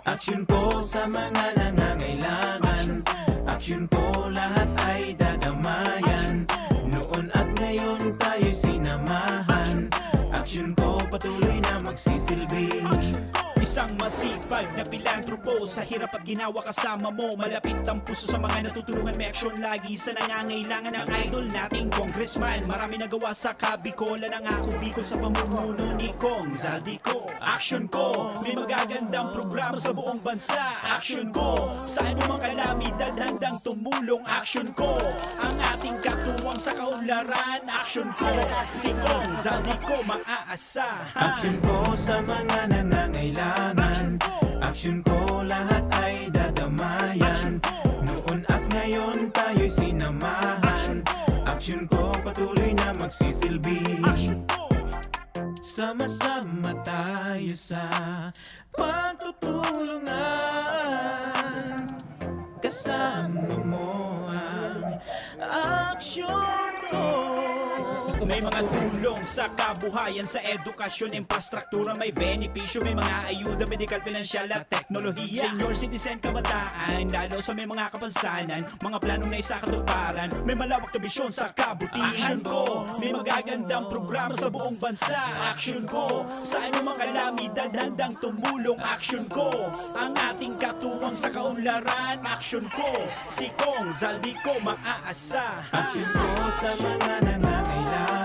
Aksyon ko sa mga nangangailangan, aksyon ko lahat ay dadamayan. Noon at ngayon tayo'y sinamahan, aksyon ko patuloy na magsisilbi. Isang masipag na pilantropo, sa hirap at ginawa kasama mo. Malapit ang puso sa mga natutulungan, may aksyon lagi sa nangangailangan ng idol nating congressman. Marami nagawa sa Kabikolan ang ako Bicol sa pamumuno ni Kong Zaldico. Aksyon ko, may magagandang programa sa buong bansa. Aksyon ko, sa anumang kalamidad handang tumulong. Aksyon ko, ang ating katuwang sa kaunlaran. Aksyon ko, si Kong Zaldico maaasahan. Aksyon ko sa mga nangangailangan, aksyon ko lahat ay dadamayan. Noon at ngayon tayo'y sinamahan, aksyon ko patuloy na magsisilbi. Sama-sama tayo sa pagtutulungan, kasama mo ang aksyon ko. May mga tulong sa kabuhayan, sa edukasyon, infrastruktura, may benepisyo, may mga ayuda, medikal, pinansyal at teknolohiya. Senior citizen, kabataan, lalo sa may mga kapansanan, mga planong na isakatuparan, may malawak na bisyon sa kabutihan. Aksyon ko, may magagandang programa sa buong bansa. Aksyon ko, sa anumang kalamidad handang tumulong. Aksyon ko, ang ating katuwang sa kaunlaran. Aksyon ko, si Kong Zaldico maaasahan. Aksyon ko sa mga nangangailangan,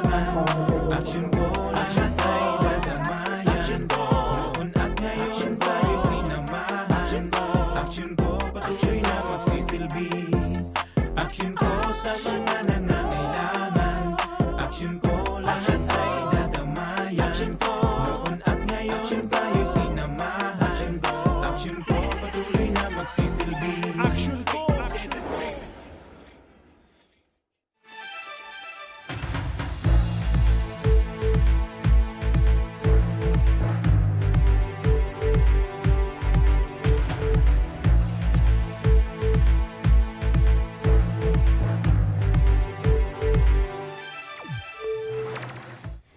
aksyon ko lahat ay dadamayan. Noon at ngayon tayo'y sinamahan, aksyon ko patuloy na magsisilbi. Aksyon ko sa mga nangangailangan, aksyon ko lahat ay dadamayan. Noon at ngayon tayo'y sinamahan, aksyon ko patuloy na magsisilbi. Aksyon ko, aksyon ko.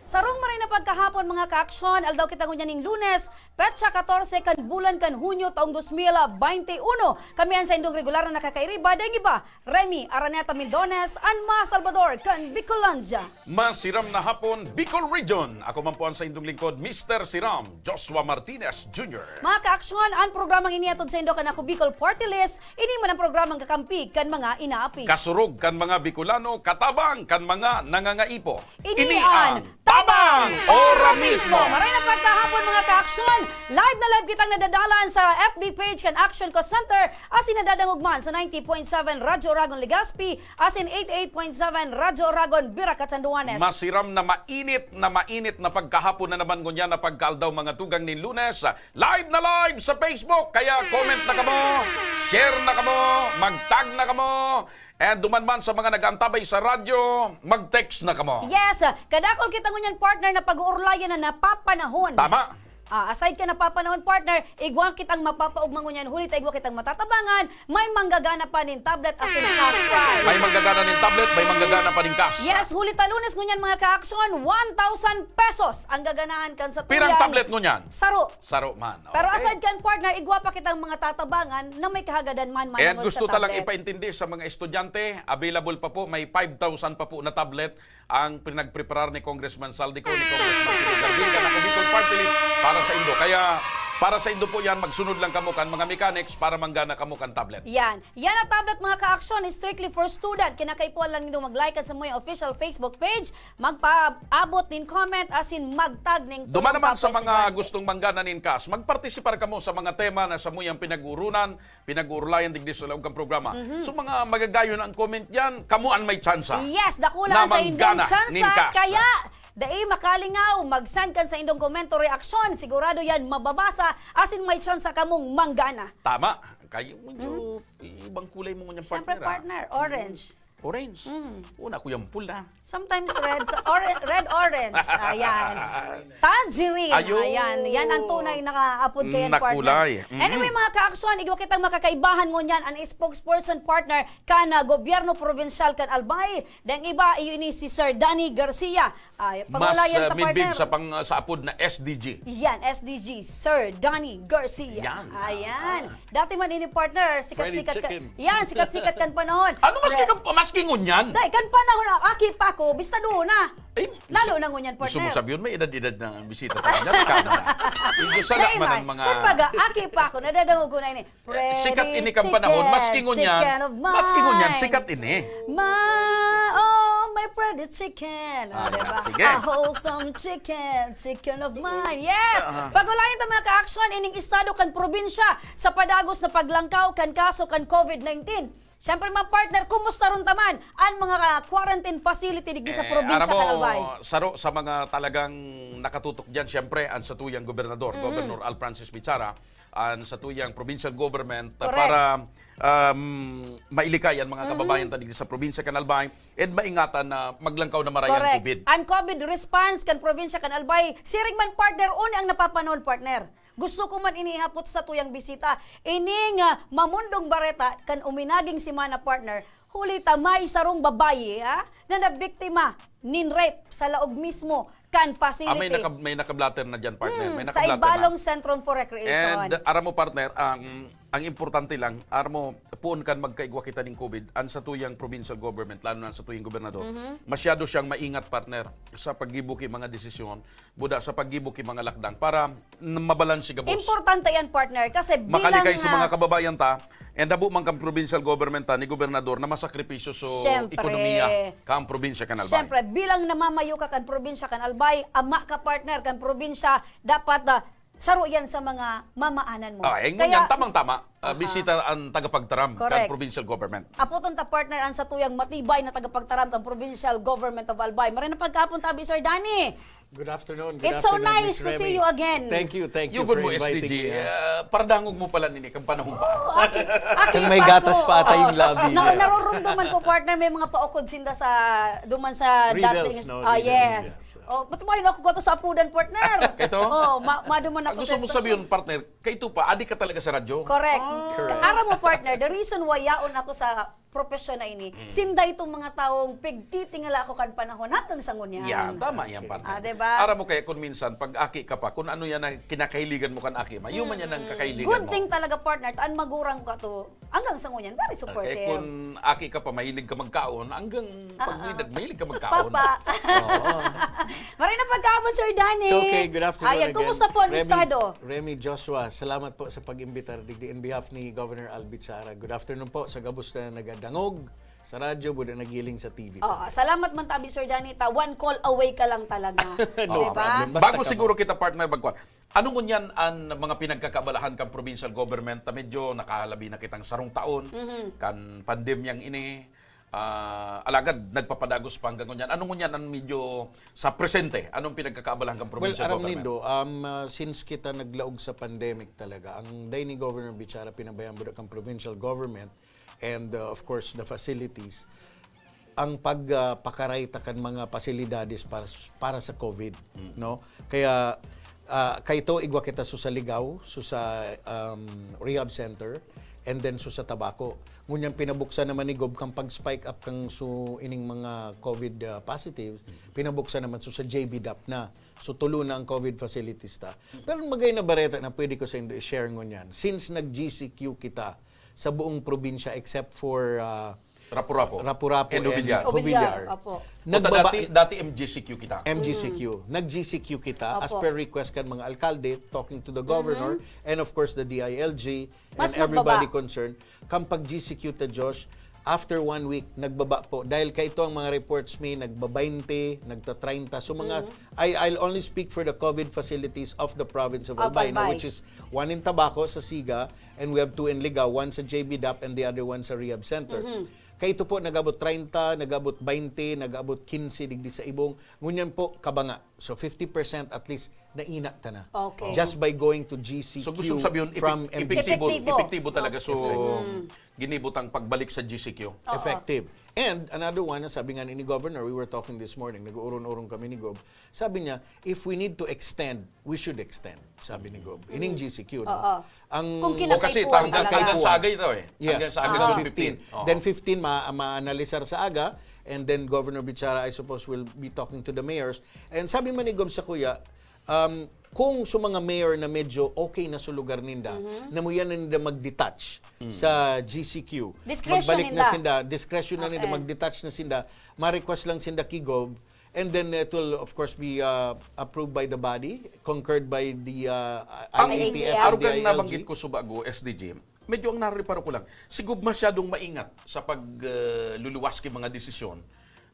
Sarong maray na pagkahapon mga kaaksyon, aldaw kita ngunyan ning Lunes, petsa 14 kan bulan kan Hunyo taong 2021. Kamian sa indong regular na nakakairiba, dahil iba, Remy Araneta Mendones, Anma Salvador kan Bicolandia. Masiram na hapon, Bicol Region. Ako man po ang sa indong lingkod, Mr. Siram, Joshua Martinez Jr. Mga kaaksyon, ang programang iniatod sa indo kan ako Bicol Party List, ini man ang programang kakampi kan mga inaapi. Kasurog kan mga Bicolano, katabang kan mga nangangaipo. Ini ang Tabang Ora Mismo! Maray na pagkahapon mga ka-aksyon! Live na live kitang nadadalaan sa FB page kan Action Co Center asin nadadangugman sa 90.7 Radyo Oragon Legazpi asin 88.7 Radyo Oragon Bira Catanduanes. Masiram na mainit na pagkahapon na naman ngunya na pagkaldaw mga tugang ni Lunes. Live na live sa Facebook! Kaya comment na kamo, share na kamo, mag-tag na kamo, and duman sa mga nag-antabay sa radyo, mag-text na kamo. Yes, kadakol kita ngunyan partner na pag-uurlayan na napapanahon. Tama. Aside ka na papanahon partner, igwang kitang mapapaugmang ngunyan, hulit igwang kitang matatabangan, may manggagana pa nin tablet asin cash prize. May manggagana ng tablet, may manggagana pa rin cash. Yes, hulit Lunes ngunyan mga ka-aksyon, 1,000 pesos ang gaganahan kan sa tuyan. Pirang tablet ngunyan? Saro. Saro man. Okay. Pero aside kan partner, igwa pa kitang mga tatabangan na may kahagadan man And manungod gusto sa talang tablet. ipaintindi sa mga estudyante, available pa po, may 5,000 pa po na tablet ang pinagpreparar ni Congressman Saldico, ni Congressman Silvia Garvin, na Bicol Party List para sa Indo. Kaya para sa Indo po yan, magsunod lang kamo kan mga mechanics para manggana kamo kan tablet. Yan ang tablet mga ka-aksyon is strictly for student. Kinakaipuan lang nito mag-like at sa mga official Facebook page, magpaabot din comment asin mag-tag ning Duman naman sa mga gustong manggana nin cash, magpartisipar kamo sa mga tema na sa muyang pinag-urunan, pinag-uurlayan digdi sa loob kang programa. So mga magagayon ang comment yan, kamuan may tsansa. Yes, dakulang sa indong nin tsansa. cash. Kaya dai makalingaw, mag-send kan sa indong komento reaksyon, sigurado yan mababasa asin may tsansa kamong manggana. Tama. Kayo medyo ibang kulay mo ngayong Siyempre partner. partner, orange. Orange. Una ko yung pula. Sometimes red-orange. Ayan. Tangerine. Ayun. Ayan. Yan ang tunay nakaapod kayan, Nakulay. partner. Anyway, mga kaaksyon, igwa kitang makakaibahan ngunyan ang spokesperson partner kana gobyerno provincial kan Albay. Dang iba, iyo ni si Sir Danny Garcia. Ay, Mas pangulayan ta, midbig partner. sa apod na SDG. Yan, SDG, Sir Danny Garcia. Yan. Ayan. Dati man ini partner, sikat-sikat kan. Fried chicken. Yan, sikat-sikat kan panahon. Ano maski ngunyan? Dahil kan panahon, aki pa ko, bista doon na. Eh, Lalo na ngunyan, Gusto mo partner. sabihin, may edad-edad na bisita tayo. Kana na. Yung sala man ang mga... Kumbaga, aki pa ako, nadadangog ko na ini. Sikat ini kang panahon, maski ngunyan, sikat ini. My pretty chicken. Diba? Sige. A wholesome chicken of mine. Yes! Pagulayan ta mga ka-action, ining estado kan probinsya sa padagos na paglangkaw kan kaso kan COVID-19. Siyempre mga partner, kumusta ron taman ang mga quarantine facility digdi sa probinsya kan Albay? Saro sa mga talagang nakatutok dyan, siyempre, ang satuyang gobernador, Governor Al Francis Pizarra, ang satuyang provincial government Correct. para mailikayan mga kababayan tadig sa probinsya kan Albay and maingatan na maglangkaw na marayang Correct. COVID. Ang COVID response kan probinsya kan Albay, siring man partner, uni ang napapanon partner. Gusto ko man inihapot sa tuyang bisita. Ining mamundong bareta kan uminaging simana partner, huli ta may sarong babaye na nabiktima nin rape sa laog mismo kan facility. May nakablatter na dyan, partner. May sa nakablatter Ibalong na. Centrum for Recreation. And aram mo, partner, ang importante lang, aram mo, puon kan magkaigwa kita ng COVID, ang sa tuyang provincial government, lalo na sa tuyang gobernador, masyado siyang maingat, partner, sa paggibuki mga desisyon, buda sa paggibuki mga lakdang, para mabalansi ka, boss. Importante yan, partner, kasi bilang Makalikay sa mga kababayan ta, and abo man kang provincial government ta, ni gobernador, na masakripisyo sa Siyempre. ekonomiya kang probinsya kan Albay. Siyempre, bilang namamayo ka kan probinsya kan Albay, ama ka partner kan probinsya, dapat saro yan sa mga mamaanan mo. Ngunyan, tamang-tama, bisita ang tagapagtaram Correct. kan provincial government. Aputon ta partner ang sa tuyang matibay na tagapagtaram kan provincial government of Albay. Maray na pagkapon tabi, Sir Danny. Good afternoon. Good It's so afternoon, nice Miss to see Remy. you again. Thank you Yung for mo inviting SDG, me. paradangog mo pala nini, kang panahon pa. Aki May pa gatas ko. pa ata yung labi. Narorumduman ko partner, may mga paokod sinda sa duman sa dating. Riddles, no? Yes. Riddles, yes. Oh, ba't mo ako goto sa apudan partner? Ito? Oh, maduman Ang ako gusto sa mo estasyon. sabihin, partner, kay ito pa, adik ka talaga sa radyo. Correct. Correct. Ara mo partner, the reason why yaon ako sa profesyon na ini, sinda itong mga taong pigtitingala ako kan panahon hanggang sa ngunyan. Yan, tama yan, partner. Diba? Ara mo kaya kung minsan, pag aki ka pa, kung ano yan ang kinakahiligan mo kan aki, mayuman yan ang kakahiligan Good mo. thing talaga partner, taan magurang ka to hanggang sa ngunyan, very supportive. Kaya kung aki ka pa, mahilig ka magkaon, hanggang pag mahilig ka magkaon. Papa. Maray na pagkaabot, Sir Danny. It's okay. Good afternoon Ayan, again. kumusta po ang estado? Remy Joshua, salamat po sa pag-imbitar digdi in behalf ni Governor Al Pizarra. Good afternoon po sa gabos na nagadangog sa radyo, buda nagiling sa TV. Salamat man tabi, Sir Danny. One call away ka lang talaga. No diba? problem. Basta Bago ka siguro kita, partner, bagkuhan. Ano ngunyan ang mga pinagkakabalahan kang provincial government na medyo nakahalabi na kitang sarong taon, kan pandemyang ini, alagad nagpapadagos pa hanggang ngunyan. Ano ngunyan ang medyo sa presente? Anong pinagkakabalahan kang Well, provincial aram government? nindo, since kita naglaog sa pandemic talaga, ang day ni Governor Pizarra pinabayaan mo kang provincial government and of course the facilities, ang pagpakarayta kan mga pasilidades para sa COVID, no? Kaya kayto igwa kita sa ligaw, sa rehab center, and then sa tabako. Ngunyan pinabuksan naman ni Gob kang pag-spike up kang ining mga COVID positives, pinabuksan naman sa JB-DAP na. So tulo na ang COVID facilities ta. Pero magay na bareta na pwede ko sa inyo i-share ngunyan. Since nag-GCQ kita sa buong probinsya except for Rapu-rapu. Rapu-Rapu And Ubilyar. Ubilyar. Opo. Dati MGCQ kita. MGCQ. Nag-GCQ kita as Opo. per request kan mga alkalde, talking to the governor, and of course the DILG, Mas and everybody nagbaba. concerned. Kapag GCQ ta, Josh, after 1 week, nagbaba po. Dahil kay ito ang mga reports me, nagba-20, nagta-30. So mga, I'll only speak for the COVID facilities of the province of Albay, no, Albay. which is 1 in Tabaco sa Siga, and we have 2 in Ligao, 1 sa JB-DAP, and the other 1 sa Rehab Center. Kaya ito po, nag-abot 30, nag-abot 20, nag-abot 15, digdi sa ibong. Ngunyan po, kabanga. So 50% at least, naina ta na. Okay. Just by going to GCQ So gusto sabihin, from epektibo Epektibo. talaga. So, ginibutang pagbalik sa GCQ. Effective. And another one, sabi nga ni Governor, we were talking this morning, nag-uurong-urong kami ni Gob, sabi niya, if we need to extend, we should extend, sabi ni Gob. Ining GCQ, no? Ang, Kung O kasi kinakaipuan hanggang talaga. sa aga ito eh. Hanggang yes, sa aga hanggang ng 15. 15. Then 15, ma-analisar sa aga, and then Governor Bichara, I suppose, will be talking to the mayors. And sabi man ni Gob sa kuya, kung sa mga mayor na medyo okay na sa lugar ninda, na mo yan ninda mag-detach sa GCQ. Discretion Magbalik na ninda. sinda, discretion na ninda, Okay. mag-detach na sinda, ma-request lang sinda kigob, and then it will of course be approved by the body, concurred by the IATF IATF. and Araw the kang ILG. nabanggit ko subago, SDG, medyo ang nariparo ko lang, sigub masyadong maingat sa pagluluwas kay mga desisyon,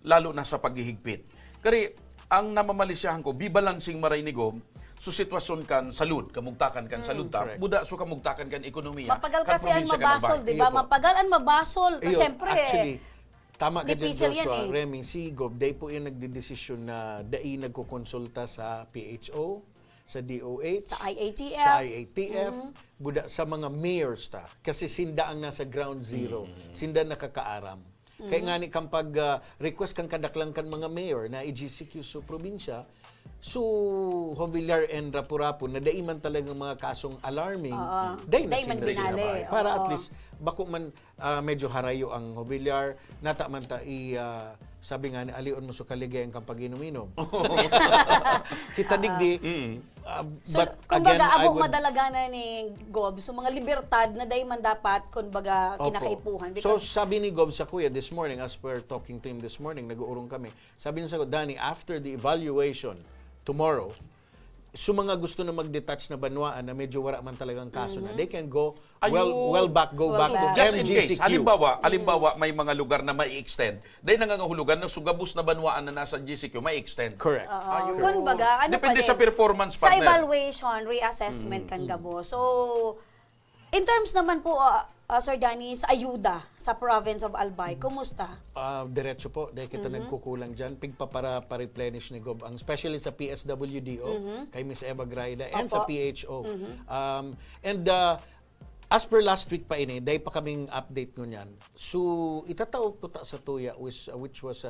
lalo na sa paghihigpit. Kari, ang namamalisyahan ko, bibalansing maray ni Gob, so sitwasyon kan salud, kamugtakan kan salud ta, correct. buda so kamugtakan kan ekonomiya. Mapagal kan kasi ang probinsya kan mabasol, albay. di ba? Iyo po. Mapagal ang mabasol. Ayun, Siyempre, actually, tama ka dyan, difícil yan Joshua. eh. Remy, si Gob, dahil po yung nagdidesisyon na dai nagkukonsulta sa PHO, sa DOH, Sa IATF. sa IATF, buda sa mga mayors ta. Kasi sinda ang nasa ground zero. Sinda nakakaaram. Kaya nga ni kang pag-request kang kadaklang kan mga mayor na i-GCQ sa probinsya, so Jovillar and Rapu-Rapu na daiman talagang mga kasong alarming, dai na Dai man sinda binali. sinabay. Para Oo. at least bako man medyo harayo ang Jovillar, nata man ta sabi nga ni alion mo sa kaligay ang kampaginom-inom. Kita digdi. So, but kumbaga, again, I abog would- madalagana ni Gob, so mga libertad na dahi man dapat, kumbaga, Opo. kinakaipuhan. So Because, sabi ni Gob sa kuya this morning, as per talking to him this morning, nag-uurong kami, sabi niya sa ko, Danny, after the evaluation tomorrow, so mga gusto na mag-detach na banwaan na medyo wala man talagang kaso na, they can go well back, go back to Just in case, MGCQ. halimbawa may mga lugar na may extend, dahil nangangahulugan ng sugabos na banwaan na nasa GCQ, may extend. Correct. kumbaga, ano Depende pa sa din, performance, sa partner. evaluation, reassessment kan gabo. So, in terms naman po, Sir Danny, sa ayuda sa province of Albay, kumusta? Diretso po, dahil kita nagkukulang dyan. Pigpa para pa-replenish ni Gob. Ang especially sa PSWDO, kay Miss Eva Graida, and sa Opo. PHO. As per last week pa ini, dahil pa kaming update ngunyan. So, itatawag po ta sa tuya, which was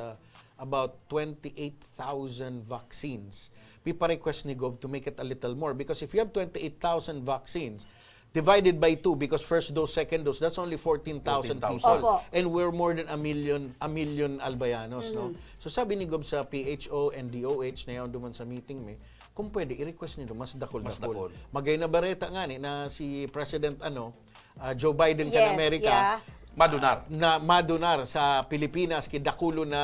about 28,000 vaccines. Pipa-request ni Gov to make it a little more. Because if you have 28,000 vaccines, divided by 2, because first dose, second dose, that's only 14,000 people. Opo. And we're more than a million albayanos, no? So sabi ni Gob sa PHO and DOH na yaon duman sa meeting me, kung pwede i-request niyo mas dakol. Magay na bareta nga ni na si President Joe Biden kan Yes, Amerika yeah. Madunar. na madunar sa Pilipinas kidakulo na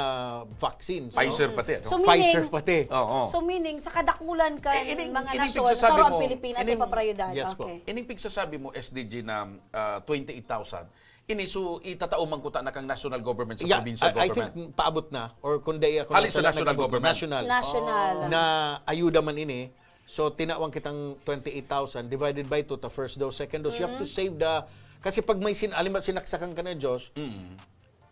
vaccines. Pfizer pati. So, No? Pfizer meaning- pati. Oo. So meaning, sa kadakulan ka ining mga pigsasabi nasyon, sa roang mo, Pilipinas ay ining- paprayudad. Yes po. Okay. Ining pigsasabi mo, SDG na 28,000, ini so itatao man kuta na kang national government sa Yeah, provincial I government. think paabot na or kundi ako Halis sa sala national nagabot, government. National. National. Na ayuda man ini. So tinawang kitang 28,000 divided by 2 ta first dose, second dose. You have to save the kasi pag may alimot sinaksakan ka na Diyos,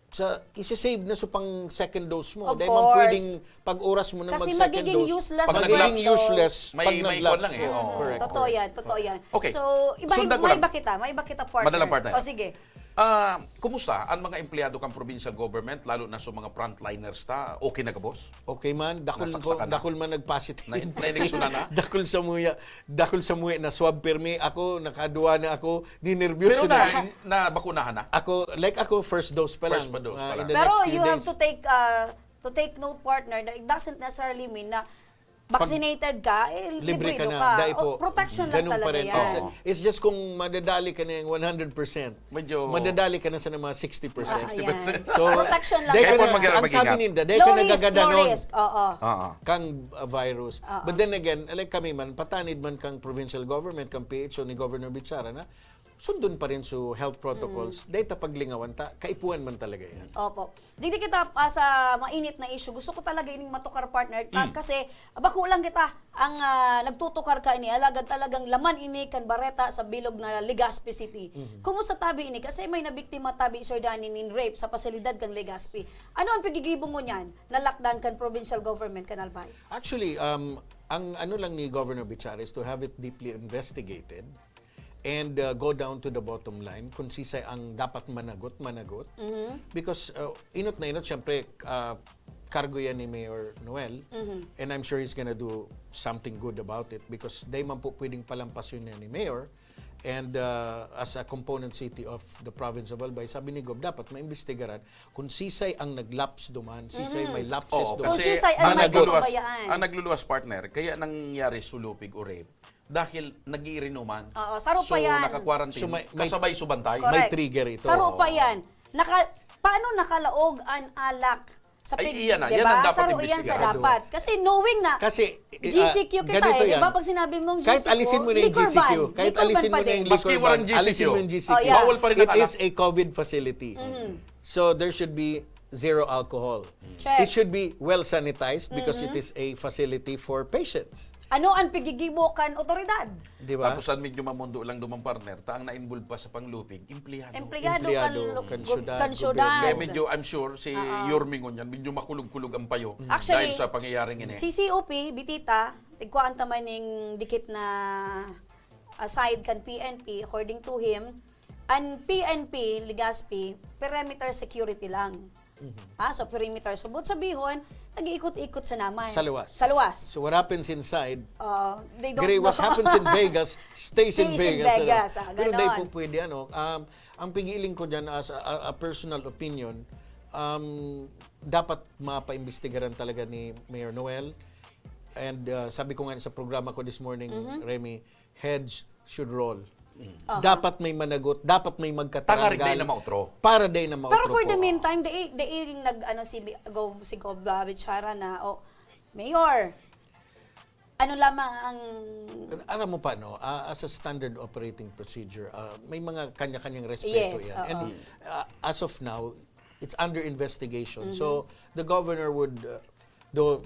sa isi-save na so pang second dose mo. Of Dahil man course. pwedeng pag-oras mo na Kasi mag-second magiging dose. useless Pag magiging first dose. useless May- pag may nag-lapse. kon lang eh. Oo. Correct. Totoo yan, totoo yan. Okay. So, Sundan ko lang. may iba kita partner. Madalang partner. O sige. Kumusta ang mga empleyado kang provincial government, lalo na sa mga frontliners ta? Okay na ka, boss? Okay man, dakol Nasaksakan na. dakol man nag-positive. Na-eleksyon na? dakol sa muya na swab permi ako, nakaduwa na ako, ni-nervyos Pero na. na bakunahan na? Ako first dose pa lang. First pa dose pa in lang. the Pero next few you have days. to take note, partner, that it doesn't necessarily mean na vaccinated ka, Libre ka na. ka. Dahil po, Protection lang ganun talaga pa rin. yan. It's just kung madadali ka na yung 100%, Medyo- madadali ka na sa mga 60%. Ayan. So, Protection lang dahil ka Kaya na, po mag-ingat. ang sabi ninda, dahil Low ka risk, low nagagadanon risk. Oo. kang virus. But then again, like kami man, patanid man kang provincial government, kang PHO ni Governor Bichara na, sundon pa rin sa health protocols. Dahil paglingawan ta, kaipuan man talaga yan. Opo. Digdi kita sa mainit na issue. Gusto ko talaga ining matukar partner kasi bako lang kita ang nagtutukar ka ini alagad talagang laman ini kan bareta sa bilog na Legazpi City. Kumusta tabi ini kasi may nabiktima tabi Sir Danny nin rape sa pasilidad kang Legazpi. Ano ang pagigibong mo niyan na lockdown kan provincial government kan Albay? Actually, ang ano lang ni Governor Bichara is to have it deeply investigated and go down to the bottom line. Kung sisay ang dapat managot. Because inot na inot, syempre, cargo yan ni Mayor Noel. And I'm sure he's gonna do something good about it because di man po pwedeng palampas yun yan ni Mayor. And as a component city of the province of Albay, sabi ni Gob, dapat maimbestigaran kung sisay ang naglaps duman, sisay may lapses Oo, Kung duman. kasi sisay, ano ang may nagluluwas, pabayaan? ang nagluluwas partner, kaya nangyari sulupig o rape dahil nag-iirinuman. Oo, saro pa so, yan. naka-quarantine, So, may- kasabay subantay. May trigger ito. Saro pa yan. Paano nakalaog ang alak sa Ay, pig, iyan na. diba? Yan ang dapat Saro yan sa imbestigahan. dapat. Kasi knowing na, Kasi GCQ kita ganito eh. yan. Diba pag sinabi mong GCQ, Kahit alisin mo na yung liquor GCQ, ban. kahit Liquor alisin ban mo pa na din. yung Maski liquor walang ban, GCQ. alisin mo yung GCQ. Oh, yeah. Bawal pa rin It ang is a COVID facility. So there should be zero alcohol. Check. It should be well sanitized because it is a facility for patients. Ano ang pigigibukan otoridad? Di ba? Tapos ang medyo mamundo lang duman partner, taang na-involve pa sa panglupig, empleyado. Empleyado kan syudad, kan Kaya syudad. medyo, I'm sure, si Yormingon yan, medyo makulog-kulog ang payo Actually, dahil sa pangyayaring ini. Si COP, Bitita, tigkuan taman ning dikit na aside kan PNP, according to him, ang PNP, Legazpi, perimeter security lang. So perimeter. So, but sabihon, nag-iikot-ikot sa naman. Sa luwas. Sa luwas. So what happens inside, They don't Gray, know. what happens in Vegas stays in Stays in Vegas. Vegas, Pero ganon. dahil po pwede, ang pigiling ko dyan as a personal opinion, dapat mapaimbestigaran talaga ni Mayor Noel. And sabi ko nga sa programa ko this morning, Remy, heads should roll. Dapat may managot, dapat may magkatanggal. Tangarig day na mautro. Para day na mautro Pero for po. the meantime, si Gov Bichara na, Mayor, ano lamang ang... Alam mo pa, no? As a standard operating procedure, may mga kanya-kanyang respeto Yes, yan. And as of now, it's under investigation. So, the governor would, though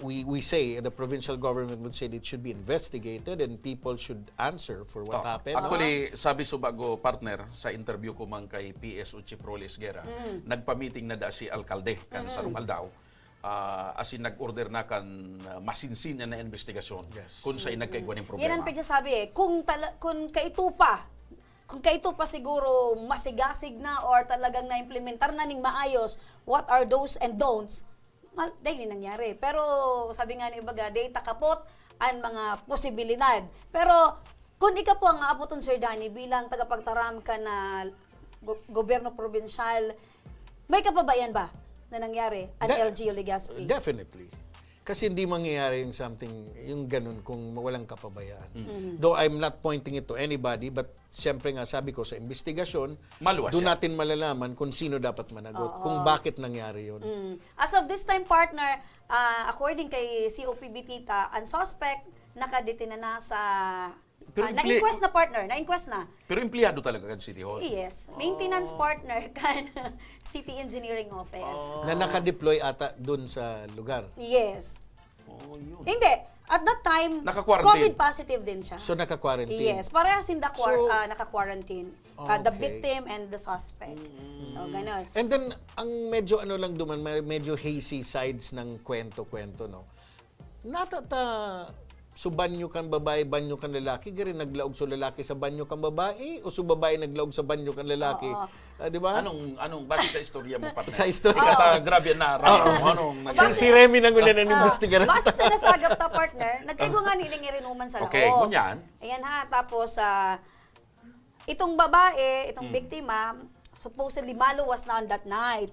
we say, the provincial government would say that it should be investigated and people should answer for what happened. Actually, sabi subago partner sa interview ko man kay PS Uchiprolis Guerra, nagpa-meeting na da si alkalde kan Sarong Aldao. As in nag-order na kan masinsin na investigasyon kung sa inagkaigwan ng Yan ang problema. pagsasabi kung kaito pa siguro masigasig na or talagang na-implementar na ning maayos, what are those and don'ts, dahil nangyari. Pero sabi nga ni Ibaga, data kapot ang mga posibilidad. Pero kung ika po ang apoton, Sir Danny, bilang tagapagtaram ka na gobyerno probinsyal, may kapabayan ba na nangyari ang LGU Legazpi? Definitely. Kasi hindi mangyayari yung something, yung ganun kung walang kapabayaan. Though I'm not pointing it to anybody, but siyempre nga sabi ko sa investigasyon, Maluwas doon yan. natin malalaman kung sino dapat managot, kung bakit nangyari yun. As of this time, partner, according kay COPB Tita, ang suspect nakadetina na sa... Pero na-inquest na partner, na-inquest na. Pero empleyado talaga kan City Hall. Yes, maintenance partner kan City Engineering Office. Na nakadeploy ata doon sa lugar. Yes. Oh, yun. Hindi. At that time, Naka-quarantine. COVID positive din siya. So naka-quarantine. Yes, parehas in the So- naka-quarantine. The Okay. victim and the suspect. So, ganun. And then, ang medyo lang duman, medyo hazy sides ng kwento-kwento, no? So banyo kan babae, banyo kan lalaki, gari naglaog sa lalaki sa banyo kan babae, o sa babae naglaog sa banyo kan lalaki. Di ba? Anong base sa istorya mo partner? Sa istorya. Kata grabe na anong Si Remy nang ulan na investigaran. Base sa nasagap ta partner, nagkaigo nga nilang irinuman sa loob. Okay, ngunyan. Ayan ha, tapos itong babae, itong biktima, supposedly maluwas na on that night.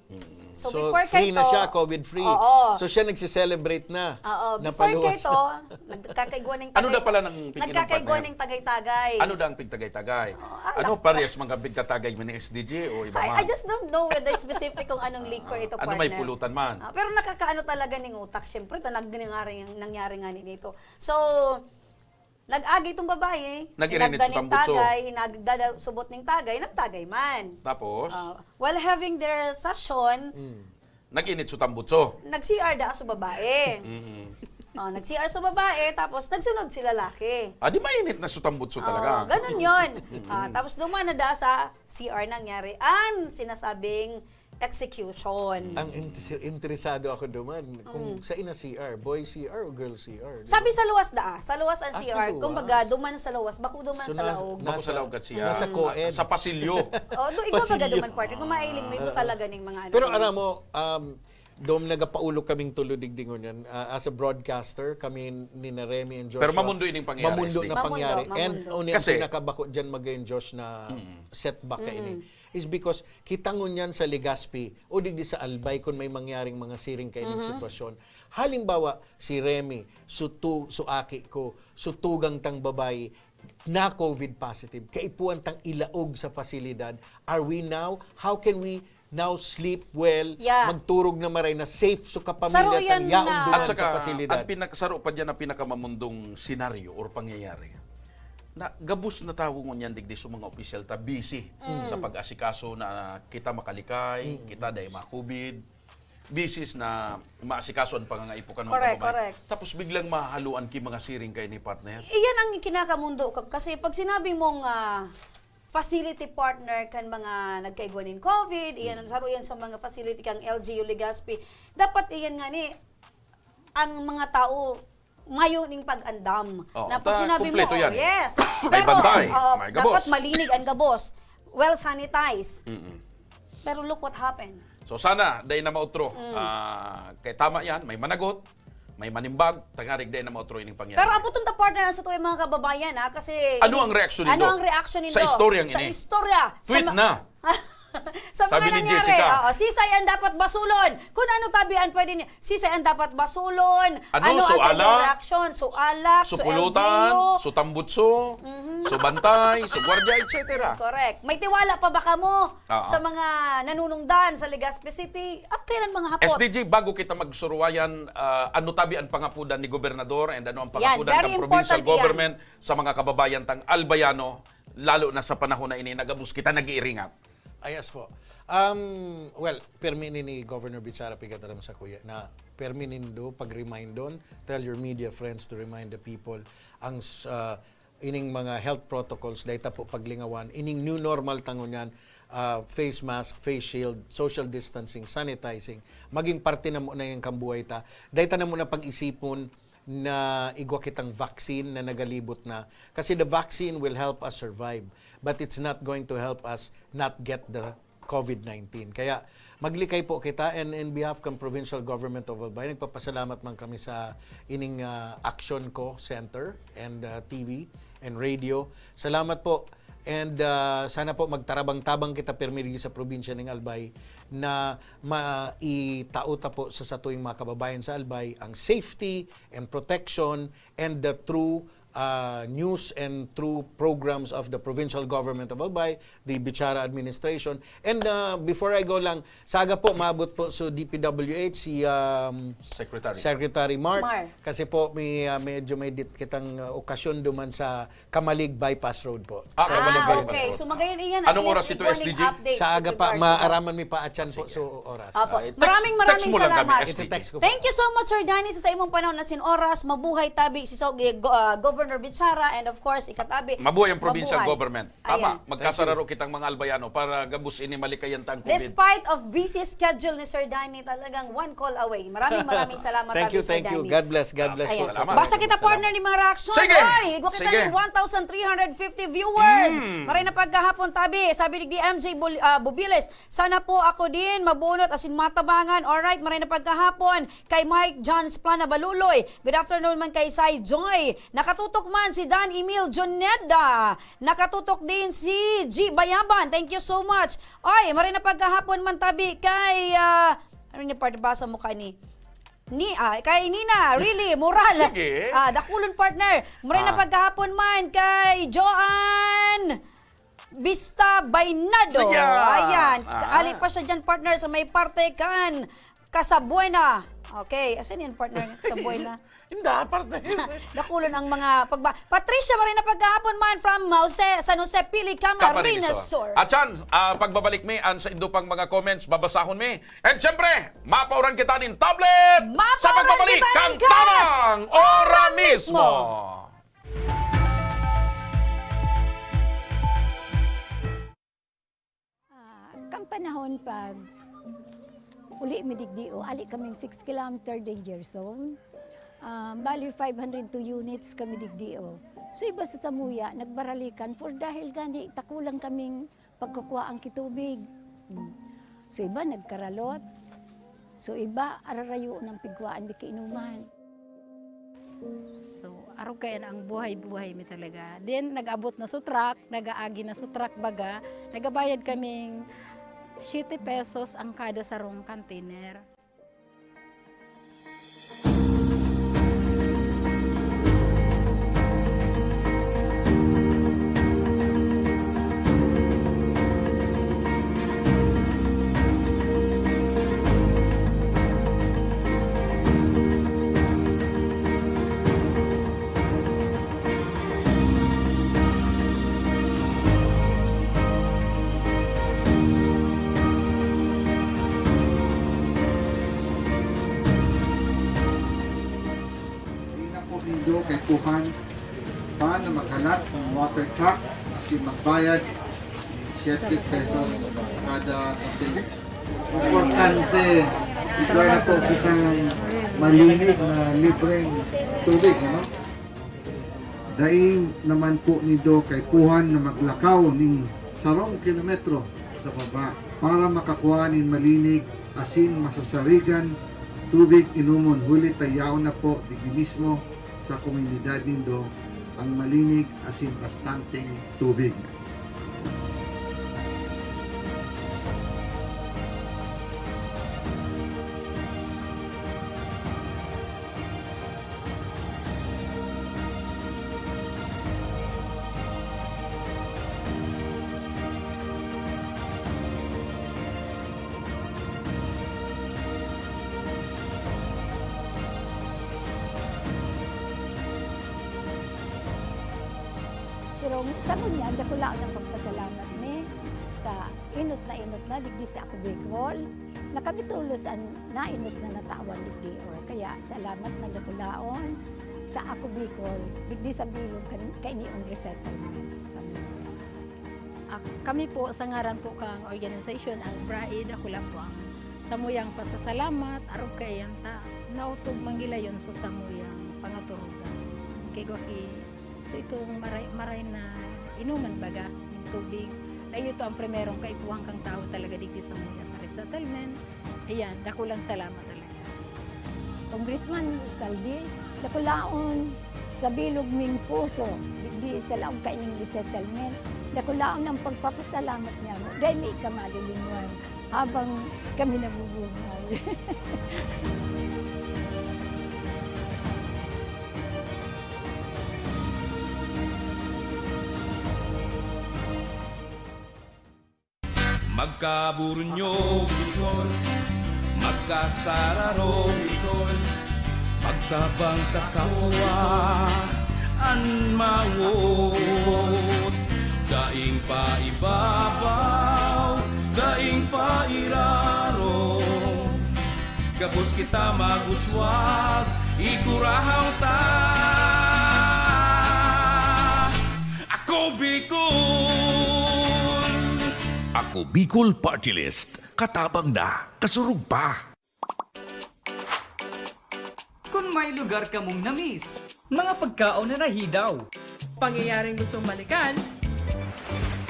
So, So, before free kayo na siya, COVID-free. Oo. So, siya nagsiselebrate na. Oo, na before paluwas kayo, nagkakaigwa ng Ano da pala ng pigil ng nagkakaigwa partner? ng tagay-tagay. Ano da ang pigtagay-tagay? Ano parehas mga pigtatagay man ni SDG o iba man? I just don't know the specific kung anong liquor ito, Ano partner. may pulutan man? Pero nakakaano talaga ng utak. Siyempre, nangyari nga nito. So, nag-agi itong babae, Nag-irinit sa tambutso. subot ng tagay, nagtagay man. Tapos, While having their session, nag-init sa tambutso. nag-CR da sa babae. Nag-CR sa babae, tapos nagsunod si lalaki. Di mainit na sa tambutso talaga. Ganun yun. Tapos dumaan na da sa CR nangyari ang sinasabing execution. Ang interesado ako duman kung sa ina CR, boy CR o girl CR. Sabi sa luwas sa luwas ang Ah, sa CR, luwas. kumbaga duman sa luwas, baku duman sa laog. Bako sa laog kat siya. Nasa co-ed. Sa pasilyo. Ikaw baga Pasilyo. duman partner, kung mailing mo, ito talaga ning mga ano. Pero alam mo, doon nagapaulog kaming tulo digdingon yan. As a broadcaster, kami ni na Remy and Joshua. Pero mamundo ining pangyari, Mamundo SD. na pangyari. Mamundo. And only Kasi- ang pinakabako dyan magayon Josh na setback ka ini. Is because kitangon yan sa Legazpi o digdi sa Albay kung may mangyaring mga siring kayo sitwasyon. Halimbawa, si Remy, suaki ko, sutugang tang babay, na COVID positive, kaipuan tang ilaog sa pasilidad. Are we now? How can we now sleep well, Yeah. magturog na maray na safe so Saro kapamilya yan tang yaon na- duman At sa saka, pasilidad. ang pinakasaro pa dyan na pinakamamundong senaryo or pangyayari, na gabus na tawag mo niyan digdi sa mga opisyal ta busy sa pag-asikaso na kita makalikay, kita dahil ma-COVID, busy na maasikaso ang pangangaipukan mga Correct, babae. correct. Tapos biglang mahaluan ki mga siring kay ni partner. Iyan ang kinakamundo kasi pag sinabi mong facility partner kan mga nagkaigwanin COVID, iyan ang saro yan sa mga facility kang LGU Legazpi, dapat iyan nga ni ang mga tao mayuning pag-andam. Oo, Na pag ta- sinabi mo, kumpleto yan eh. yes. May bantay, may gabos. dapat malinig ang gabos. Well sanitized. Pero look what happened. So sana, dahil na mautro. Kay tama yan, may managot, may manimbag, tangarig dahil na mautro ining pangyayari. Pero abuton ta partner sa tuwing mga kababayan kasi Ano ang reaksyon nindo? Ano ang reaksyon nindo? Sa istoryang Sa ini? istorya. Tweet na. Sa Sabi mga ni nangyari, Jessica. sisay ang dapat basulon. Kung ano tabian pwede niya, sisay ang dapat basulon. Ano, ang suala? sa reaction? So alak, so Supulutan, LGU. so tambutso, so bantay, so gwardiya, etc. Correct. May tiwala pa ba kamo Oo. sa mga nanunungdan sa Legazpi City? At kailan mga hapot? SDG, bago kita magsuruwayan, ano tabi ang pangapudan ni Gobernador and ano ang Yan, pangapudan very ng provincial important yan. government sa mga kababayan tang Albayano, lalo na sa panahon na ini, nagabus kita nag-iiringat. Ayas po. Well, perminin ni Governor Bichara Pigataram sa kuya na perminin do pag-remind doon, tell your media friends to remind the people ang ining mga health protocols dahil po paglingawan, ining new normal tangon yan, face mask, face shield, social distancing, sanitizing, maging parte na mo na yung kambuhay ta. Dahil na mo na pag-isipon na igwa kitang vaccine na nagalibot na. Kasi the vaccine will help us survive, but it's not going to help us not get the COVID-19. Kaya maglikay po kita and in behalf ng Provincial Government of Albay, nagpapasalamat man kami sa ining Action Co Center and TV and radio. Salamat po. And sana po magtarabang-tabang kita permidi sa probinsya ng Albay na maitauta po sa satuing mga kababayan sa Albay ang safety and protection and the true news and true programs of the provincial government of Albay, the Bichara administration. And before I go lang, saga po, maabot po sa DPWH si Secretary Mark. Kasi po medyo may kitang okasyon duman sa Kamalig Bypass Road po. Okay. So magayon iyan at Anong oras least ito, morning SDG? update Sa aga with pa, regards to maaraman mi paatyan po so oras. Apo. Text Maraming mo lang kami, salamat. SDG. Iti-text ko po. Thank you so much, Sir Danny, sa imong panahon at sin oras. Mabuhay tabi si Governor Bichara and of course, ikatabi. Mabuhay ang provincial mabuhay. government. Tama, Ayan. magkasararo kitang mga Albayano para gabus ini malikayan tang COVID. Despite of busy schedule ni Sir Danny, talagang one call away. Maraming salamat Thank tabi, you, Sir thank you. Danny. God bless po. Ayan. Salamat. Basta kita partner ni mga reaksyon. Sige. Ay, igwa kita Sige. ng 1,350 viewers. Maray na pagkahapon tabi. Sabi ni MJ Bubiles, sana po ako din mabunot asin matabangan. Alright, maray na pagkahapon. Kay Mike John Splana Baluloy. Good afternoon man kay Sai Joy. Nakatutok man si Dan Emil Joneda. Nakatutok din si G. Bayaban. Thank you so much. Ay, maray na pagkahapon man tabi kay ano ni part basa mo kay Nina, really, moral. Sige. Dakulon partner. Muray na pagkahapon man kay Joanne Vista Bainado. Ayan. Ayan. Ali pa siya dyan partner sa may parte kan Casabuena. Okay, asan yan partner Casabuena? Hindi, partner. Dakulon ang mga Patricia maray na pagkahapon man from San Jose Pili Camarines Sur. At yan, pagbabalik mi an sa indo pang mga comments, babasahon mi. And syempre, mapauran kita ng tablet Mapauran sa pagbabalik kita kang ng cash! Tamang Ora mismo. Kang panahon pag uli midigdio, ali kaming 6 kilometer danger zone. Bali 502 units kami digdio. So iba sa Samuya, nagbaralikan for dahil gani takulang kaming pagkukuha ang kitubig. So iba nagkaralot. So iba ararayo ng pigwaan di kainuman. So, araw kaya na ang buhay-buhay mi talaga. Then, nag-abot na sutrak, nag-aagi na sutrak baga, nagabayad kaming 7 pesos ang kada sarong container. Kanina po ninyo kay Kuhan paano maghalat ng water truck kasi magbayad ng 7 pesos kada container. Importante, igual na po kitang malinig na libreng tubig, ano? Daing naman po nido kay Kuhan na maglakaw ning 10 kilometro sa baba para makakuha nin malinig asin masasarigan tubig inumon huli tayaw na po digdi mismo sa komunidad nindo ang malinig asin bastanteng tubig. Pero sa kunya, dako lang ang pagpasalamat ni sa inot na digdi sa ako Bicol. Nakabitulos ang nainot na natawan digdi. Kaya salamat na dako laon sa ako Bicol digdi sa bilog kainiong resettlement sa Samuya. Kami po sa ngaran po kang organization ang BRAID, ako lang po ang Samuyang pasasalamat, araw kayan ta, nautog manggilayon sa Samuyang pangaturugan. Kay Goki, so itong maray na inuman baga, ng tubig. Ay ito ang primerong kaipuhang kang tao talaga digdi sa Samuya sa resettlement. Ayan, dako lang salamat talaga. Congressman Saldi, dako laon sa bilog ming puso digdi sa laong kaining resettlement. Dako laon ang pagpapasalamat niya mo. Dahil may ikamalilinwan habang kami nabubuhay. Magkaburunyo, Bicol. Magkasararo, Bicol. Pagtabang sa kapwa, anmawot. Daing pa ibabaw, daing pa iraro. Gabos kita maguswag, igurahaw ta. Ako Bicol! Ako Bicol Party List. Katabang na, kasurug pa. Kung may lugar ka mong namiss, mga pagkaon na nahidaw, pangyayaring gustong balikan,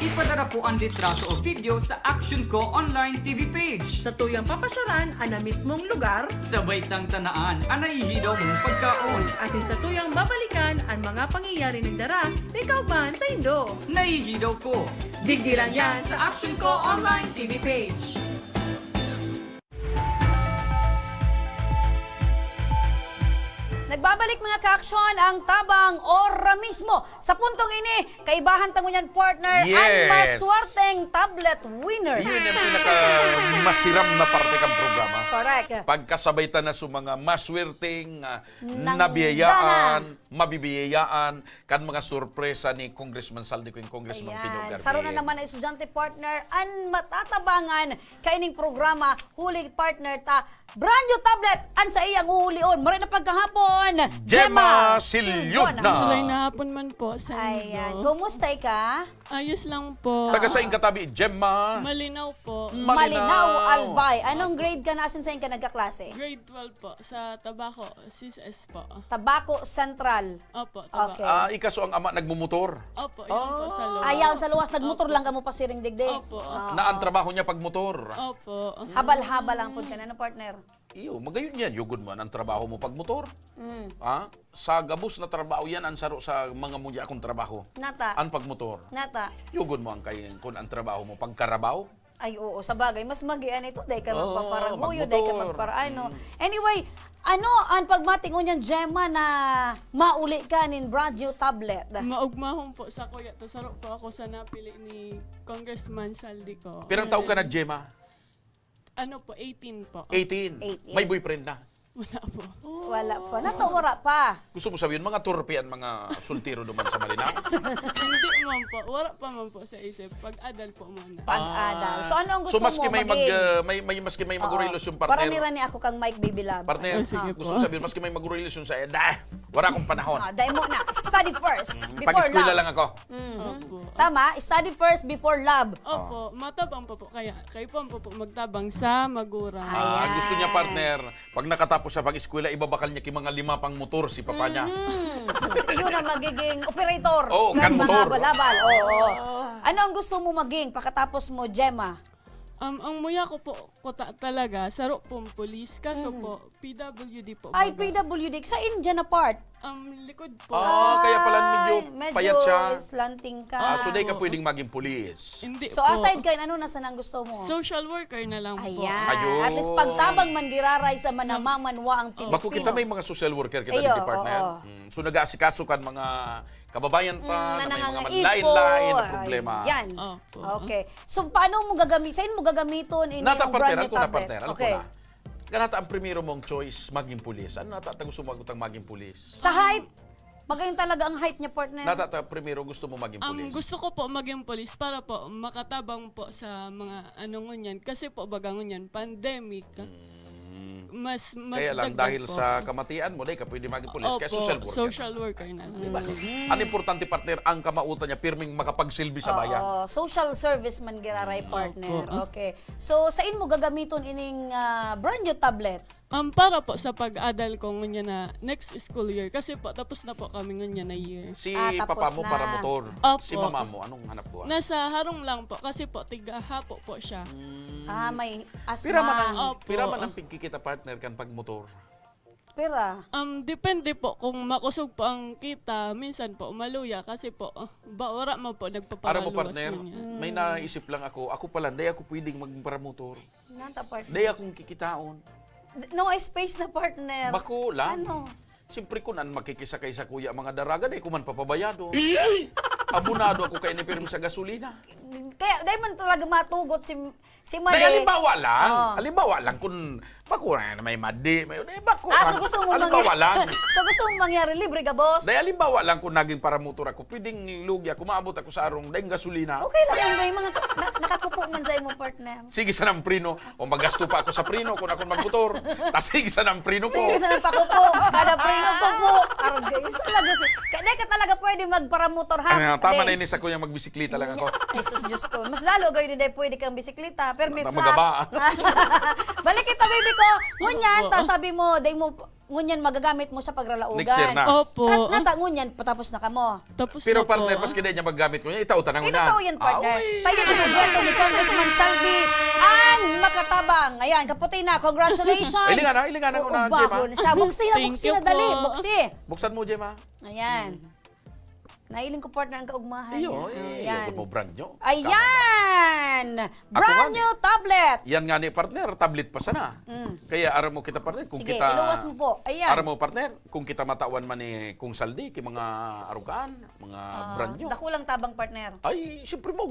ipadara po ang litrato o video sa Action Ko online TV page. sa tuyang papasyaran ang na mismong lugar, Sabay tang tanaan ang nahihidaw mong pagkaon. asin sa tuyang babalikan ang mga pangyayari ng dara, ikaw man sa Indo. Nahihidaw ko. Digdilan yan sa Action Ko online TV page. Nagbabalik mga ka-aksyon ang tabang ora mismo. Sa puntong ini, kaibahan tangunyan partner ang Yes. maswerteng tablet winner. Yun yung pinaka-masiram na parte kang programa. Correct. Pagkasabay ta na sa mga maswerteng Nang nabiyayaan, mabibiyayaan, kan mga sorpresa ni Congressman Saldi ko yung Congressman Pino Ayan. Garbe. Saro na naman ang estudyante partner ang matatabangan kaining programa huli partner ta brand new tablet an sa iyang uhulion. Maray na pagkahapon. Gemma Silyudna. Tuloy na hapon man po sa Ayan. inyo. Kumusta ka? Ayos lang po. Taga sa katabi, Gemma. Malinaw po. Malinaw Albay. Anong grade ka na? Asin saan ka nagkaklase? Grade 12 po sa Tabaco, CSS po. Tabaco Central. Opo, Tabaco. Okay. Ikaso ang ama nagmumotor. Opo, yun po sa loob. Ayaw sa luwas. Nagmotor lang ka mo pa siring digdig. Opo. Na ang trabaho niya pagmotor. Opo. Habal-habal ang pud ka na, no, partner? Iyo, magayon yan. Yugod man ang trabaho mo pagmotor. Sa gabus na trabaho yan, ang saro sa mga mudya akong trabaho. Nata. Ang pagmotor. Nata. Yugod mo ang kay kung ang trabaho mo pagkarabaw. Ay, oo, sa bagay. Mas magian ito. Dahil ka magpaparaguyo, magmotor. dahil ka magparaano. Anyway, ano ang pagmatingon niyan, Gemma, na mauli ka nin brand new tablet? Maugmahon po sa kuya. Tasaro po ako sa napili ni Congressman Saldi ko. Pirang taong ka na, Gemma? Ano po, 18 po. 18. 18. May boyfriend na. Wala po. Wala pa. Natawara pa. Gusto mo sabihin, mga turpian, mga sultiro naman sa Malinaw? Hindi man po. Wala pa man po sa isip. Pag-adal po muna. Pag-adal. So, ano ang gusto So maski mo may maging? maski may Oo. mag-relasyon Para partner. nira ni ako kang Mike Baby Love. Partner, sige po. gusto mo sabihin, maski may mag-relasyon sa wala akong panahon. Dahil mo na. Study first. Before Pag-eskwela love. lang ako. Opo. Tama? Study first before love. Opo, matabang pa po. Kaya kayo po magtabang sa magura. Ayan. Gusto niya partner, pag nakatapos sa pag-eskwela, ibabakal niya kay mga 5 pang motor si papa niya. Yun ang magiging operator. Oo, ng kan mga motor. habal-habal. Oo. Ano ang gusto mo maging pagkatapos mo, Gemma? Ang muya ko po talaga, saro pong police. Kaso po, PWD po. Ay, baga. PWD. Sa India na part. Likod po. Kaya pala medyo payat siya. slanting ka. So, di ka pwedeng maging pulis. Hindi So, po. aside kayo, ano nasa nang gusto mo? Social worker na lang po. Ayan. Ayun. At least pagtabang man giraray sa manamamanwa ang Pilipino. Bako kita may mga social worker kita Ayo, di partner. oo. So nag-aasikaso kan mga kababayan pa na may mga nangangaipon. lain-lain na problema. Yan. Opo. Okay. So, paano mo gagamitin? Saan mo gagamiton in Nata yung brand partner, new ako na tablet? partner. Alam Okay. ko na. Ganata ang primero mong choice, maging pulis. Ano nata gusto mo maging pulis? Sa height, magayon talaga ang height niya, partner. Nata primero gusto mo maging pulis. Gusto ko po maging police para po makatabang po sa mga ngunyan. Kasi po baga ngunyan, pandemic. Mas Kaya lang magdagdag dahil po. sa kamatian mo, dahil ka pwede maging pulis. Kaya Opo, social worker. social worker na lang. Ang importante partner, ang kamautan niya, pirming makapagsilbi sa bayan. Social service man giraray, partner. Okay. So, saan mo gagamiton ining brand new tablet? Para po sa pag-adal ko ngunyan na next school year. Kasi po, tapos na po kami ngunyan na year. Si tapos papa mo na. para motor. Opo. Si mama mo, anong hanap buhay? Nasa harong lang po. Kasi po, tiga-hapo po siya. May Pira man asma. ang, Opo. pira man ang pagkikita partner kan pag motor. Pira. Depende po kung makusog po ang kita. Minsan po, maluya. Kasi po, wala mo po Para nagpaparaluwas mo partner, ngunyan. may naisip lang ako. Ako pala, day ako pwedeng magparamotor. Nanta, partner. Day akong kikitaon. No space na, partner. Bako lang. Ano? Siyempre ko nan makikisakay sa kuya mga daraga, day ko man papabayado. Abunado ako kay nipirm sa gasolina. Kaya, dahil man talaga matugot si Day, Made. halimbawa lang. Oo. Halimbawa lang kung bako na may madi, may bako. So gusto mo halimbawa lang. So gusto mo mangyari libre ka, boss? Day, halimbawa lang kung naging paramotor ako, pwedeng lugya, kung maabot ako sa arong, day gasolina. Okay lang yun, may mga nakakupo man sa'yo mo, partner. Sige sa ng prino, o magasto pa ako sa prino kung ako magmotor. Tas sige sa ng prino ko. Sige, saan pa ko po? Kada prino ko po. Arog kayo. Talaga si... Kaya ka talaga pwede magparamotor, ha? Tama na Day. ini sa kuya magbisikleta lang ako. Ay, sus, Diyos ko. Mas lalo kayo din pwede kang bisikleta. Pero may Tama flat. gaba. Balik kita, baby ko. Ngunyan, ta sabi mo, day mo, ngunyan magagamit mo sa pagralaugan. Next year na. Opo. Nata, ngunyan, patapos na ka mo. Tapos Pero na po. partner, mas kaya niya maggamit ko niya, itautan ang Ito tao yan, partner. Tayo na magwento ni Congressman Saldi ang makatabang. Ayan, kaputi na. Congratulations. Ilingan na ko na, Ubaho Gemma. na siya. Buksi na, Thank buksi you na, dali. po. Buksi. Buksan mo, Gemma. Ayan. Nailing ko partner ang kaugmahan. Iyo, Ayan. mo brand nyo. Ayan! Brand nga, new tablet! Yan nga ni partner, tablet pa sana. Kaya aram mo kita partner, kung Sige, kita... iluwas mo po. Ayan. Aram mo partner, kung kita matawan man ni Kung Saldi, kay mga arugaan, mga brand nyo. Dakulang tabang partner. Ay, siyempre mo.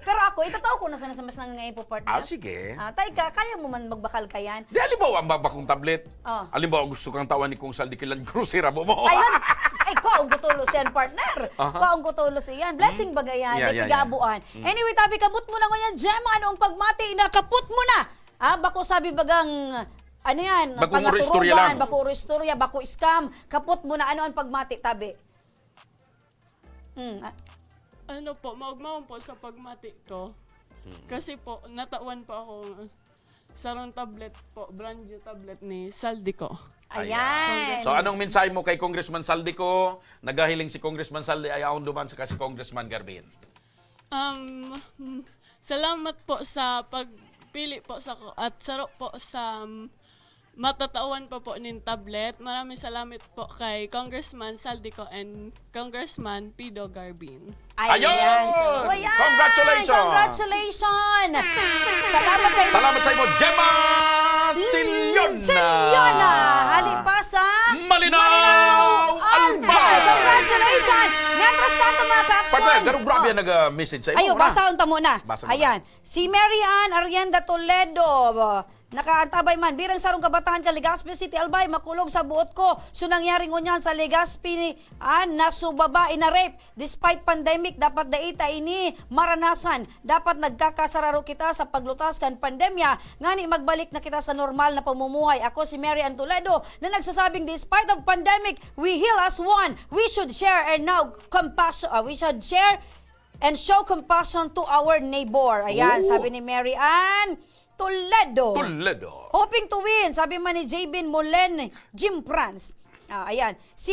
Pero ako, itatao ko na sana sa mas nangangayin po partner. Sige. Tay ka, kaya mo man magbakal ka yan. Di, halimbawa ang babakong tablet. Oh. Halimbawa gusto kang tawan ni Kung Saldi, kilan grosera mo mo. Ayun! Ay, ko ang kutulos yan, partner. Ko ang kutulos yan. Blessing bagayan. Yeah, Yeah, yeah, pigabuan. Anyway, tabi kabut mo na ko yan, Gemma. Ano ang pagmati? Nakaput mo na. Bako sabi bagang Ano yan? Baku mo istorya lang. Pangaturugan, baku istorya, baku scam. Kaput mo na ano ang pagmati, tabi. Ano po, maugmaon po sa pagmati ko. Kasi po, natawan po ako sarong tablet po, brand new tablet ni Saldico. Ayan. So anong mensahe mo kay Congressman Saldico? Nagahiling si Congressman Saldi ayaw duman sa kasi Congressman Garbin. Salamat po sa pagpili po sa at sarap po sa matatawan pa po nin tablet. Maraming salamat po kay Congressman Saldico and Congressman Pido Garbin. Ayun! So, ayan! Congratulations! Congratulations! Salamat sa inyo. Salamat sa imo, Gemma Silyona! Silyona! Halipasa! Malinaw Albay! Congratulations! Mientras tanto mga ka-action. Partner, ganun grabe yan nag-message sa imo. Ayo, basaon ta muna. Basa mo Ayan. Si Mary Ann Arienda Toledo. Nakaantabay man, birang sarong kabataan ka Legazpi City, Albay, makulog sa buot ko. So nangyari ngunyan sa Legazpi, nasubaba, ina-rape. Despite pandemic, dapat daita ini maranasan. Dapat nagkakasararo kita sa paglutas kan pandemya. Ngani magbalik na kita sa normal na pamumuhay. Ako si Mary Ann Toledo na nagsasabing despite of pandemic, we heal as one. We should share and now compassion. We should share and show compassion to our neighbor. Ayan, sabi ni Mary Ann Toledo. Hoping to win, sabi man ni Jabin Molen, Jim France. Ayan. Si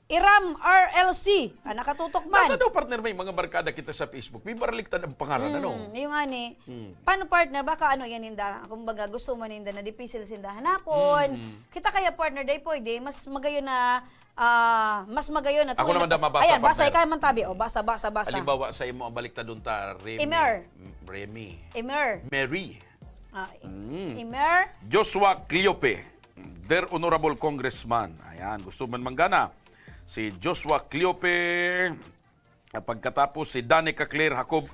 Iram RLC, nakatutok man. Ano partner, may mga barkada kita sa Facebook. May baraliktan ang pangalan, ano? Yung ani. Paano partner, baka ano yan ninda? Kumbaga gusto mo ninda na dipisil sinda hanapon. Kita kaya partner day pwede, mas magayon na mas magayon na Ako naman na mabasa, ayan, basa partner. ikaw man tabi. O, basa. Halimbawa sa imo ang baliktad doon ta, Remy. Mary. Emer. Joshua Cleope, their honorable congressman. Ayan, gusto man manggana. Si Joshua Cleope, pagkatapos si Danica Claire Jacob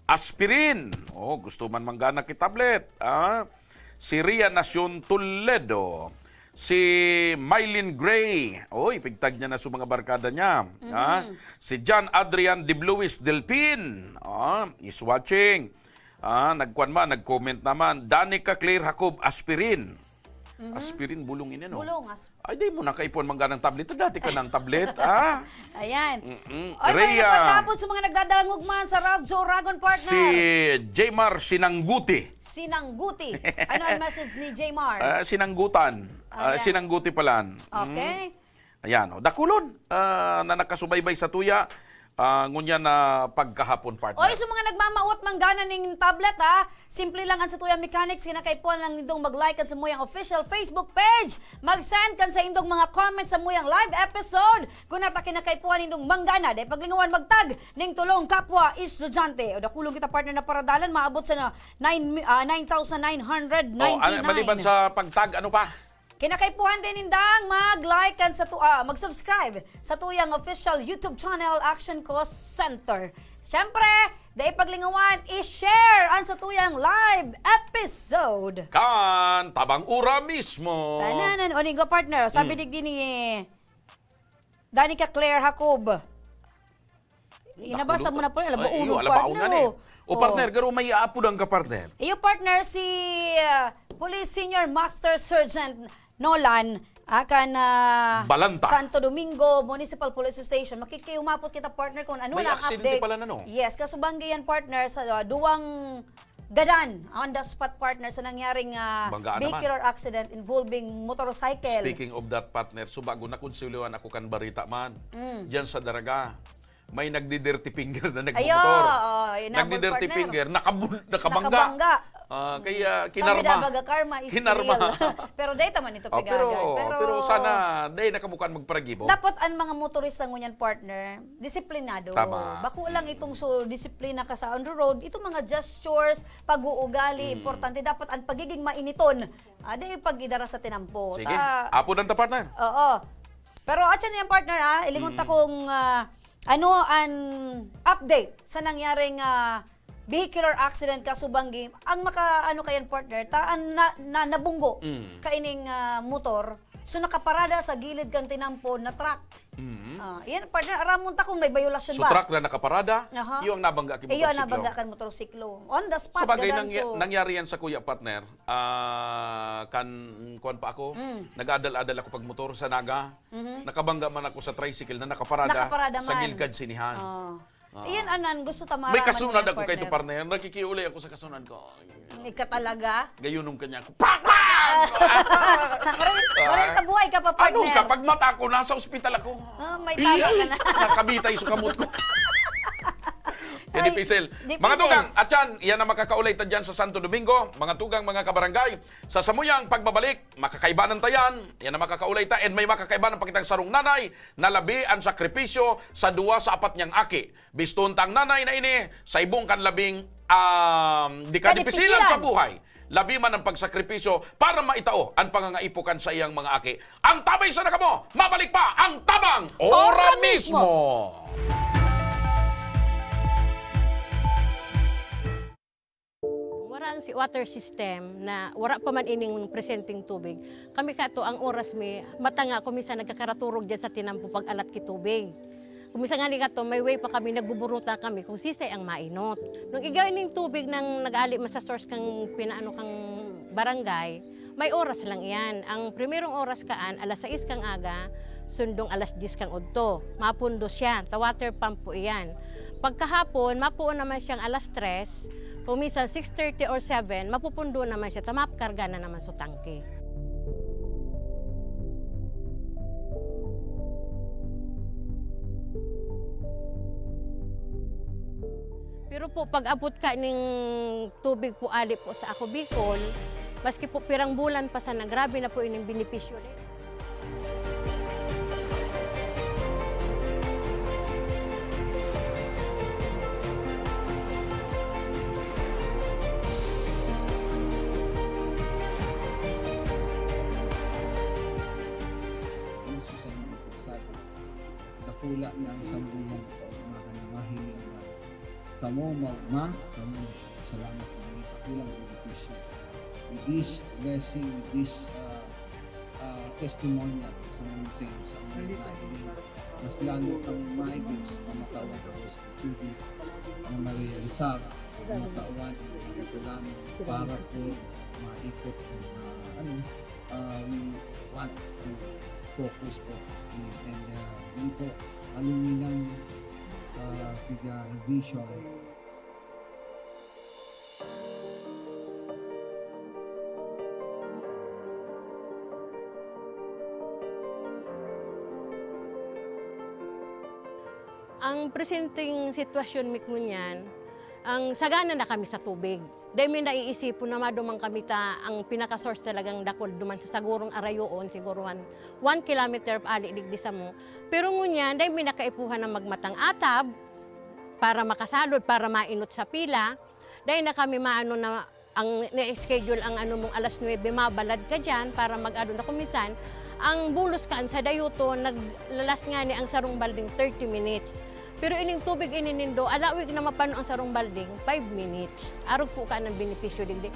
Aspirin. Gusto man manggana ki tablet. Si Ria Nacion Toledo. Si Mylene Gray. Ipigtag niya na sa mga barkada niya. Si John Adrian De Bluis Delpin. Is watching. Nag-comment naman. Danica Claire Jacob Aspirin. Aspirin, bulong ini, no? Bulong. Ay, di mo nakaipon mangganang tablet. Dati ka ng tablet, Ayan. Ay, Rhea. pagkapon sa mga nagdadangog man sa Radyo Ragon partner. Si Jmar Sinangguti. Sinangguti. Ano ang message ni Jmar? Sinanggutan. Ayan. Sinangguti palan. Okay. Ayan, dakulon na nakasubaybay sa tuya. Ngunya na pagkahapon partner. Oy, so mga nagmamauot manggana ning tablet simple lang ang sa Tuya Mechanics, kinakaipuan lang nindong mag-like kan sa muyang official Facebook page. Mag-send kan sa indong mga comments sa muyang live episode. Kung nata kinakaipuan nindong manggana, dahil paglingawan magtag ning tulong kapwa estudyante. O dakulong kita partner na paradalan, maabot sa 9,999. Maliban sa pagtag, ano pa? Kinakaipuhan din nindang mag-like kan sa mag-subscribe sa tuyang official YouTube channel Action Co Center. Siyempre, dahil paglingawan, i-share ang sa tuyang live episode. Kan tabang ura mismo. Tananan, o nigo partner, sabi digdi ni Danica Claire Jacob. Inabasa mo na po, alabaunong partner. O partner, garo may aapudang ka partner. Iyo partner, si Police Senior Master Sergeant Nolan akan Balanta. Santo Domingo Municipal Police Station. Makikiumapot kita partner kung ano May na aksidente update. pala na, no? Yes, kasubanggi yan partner sa duwang gadan on the spot partner sa nangyaring Banggaan vehicular accident involving motorcycle. Speaking of that partner, so bago na konsuliwan ako kan barita man. Diyan sa Daraga. May nagdi-dirty finger na nagmotor. Nagdi-dirty finger, nakabangga. Kaya kinarma. Sabi dabaga karma is real. Pero data man ito pigagay. Pero sana dahil nakabukan magparagibo. Dapat ang mga motorista ngunyan partner, disiplinado. Tama. Bako lang itong disiplina ka sa on the road, itong mga gestures, pag-uugali, importante. Dapat ang pagiging mainiton. Dahil pag-idara sa tinampo. Sige, apo ng partner. Oo. Pero atyan yan partner ilingon ta kung ano ang update sa nangyaring vehicular accident kasubanggi ang kayan partner nabunggo kaining motor So nakaparada sa gilid kang tinampo na truck. Yan, partner, aramon ta kung may violasyon So ba? truck na nakaparada, Aha. yung nabangga ki Iyo motorsiklo. nabangga kan motorsiklo. On the spot Sa bagay gadan, so nangyari yan sa kuya partner, kuan pa ako, nag-adal-adal ako pag motor sa Naga, nakabangga man ako sa tricycle na nakaparada sa man. Gilgad Sinihan. Iyan anan gusto tamara. May kasunod ako kay to partner, nakikiuli ako sa kasunod ko. Ika talaga. Gayunong kanya ako. Wala ka buhay ka pa, partner. Ano kapag mata ko, nasa ospital ako. May tama ka na. Nakabitay sa kamot ko. Yan Ay, Pisel. di Mga Pisel. tugang, at yan, yan na makakaulay ta dyan sa Santo Domingo. Mga tugang, mga kabarangay. Sa Samuyang pagbabalik, makakaibanan ta yan. Yan na makakaulay ta. And may makakaibanan pakitang sarong nanay na labi ang sakripisyo sa 2 sa 4 niyang aki. Biston tang nanay na ini sa ibong kanlabing di kadipisilan sa buhay. Labi man ang pagsakripisyo para maitao ang pangangaipukan sa iyang mga aki. Ang tabay sa nakamo, mabalik pa ang tabang ora mismo. Wala ang water system na wala pa man ining presenting tubig. Kami kato ang oras mi matanga kumisa nagkakaraturog diyan sa tinampo pag alat ki tubig. Kumisa nga ni kato may way pa kami nagbuburuta kami kung sisay ang mainot. Nung igawin ning tubig nang nag-ali man sa source kang pinaano kang barangay, may oras lang iyan. Ang primerong oras kaan alas 6 kang aga, sundong alas 10 kang udto. Mapundo siya, ta water pump po iyan. Pagkahapon, mapuon naman siyang alas 3, kung minsan 6:30 or 7, mapupundo naman siya, tamapkarga na naman sa tangke. Pero po, pag abot ka ng tubig po ali po sa ako Bicol, maski po pirang bulan pa sana, grabe na po ining benepisyo. Dakula ng sambuyan ko, mahiling na kamo magma, kamo salamat na hindi kulang benepisyo. With this blessing, with this testimonial sa mga sa mga nailing, mas lalo kami maigos na matawan ko sa tubig na ma-realisar, matawan ang para po maikot we want to focus po and hindi po aluminang vision. Ang presenting sitwasyon mi kunyan, ang sagana na kami sa tubig. Dahil may naiisipon na madumang kami ang pinaka-source talagang dakol duman sa sagurong arayoon, siguruhan 1 kilometer ali digdi sa mo. Pero ngunyan, dahil may nakaipuhan na magmatang atab para makasalod, para mainot sa pila. Dahil na kami maano na ang na-schedule ang ano mong alas 9, mabalad ka dyan para mag-ano na kumisan. Ang bulos kaan sa dayuto, naglalas nga ni ang sarong balding 30 minutes. Pero ining tubig ininindo, alawig na mapano ang sarong balding, 5 minutes. Arog po ka ng benepisyo digdi.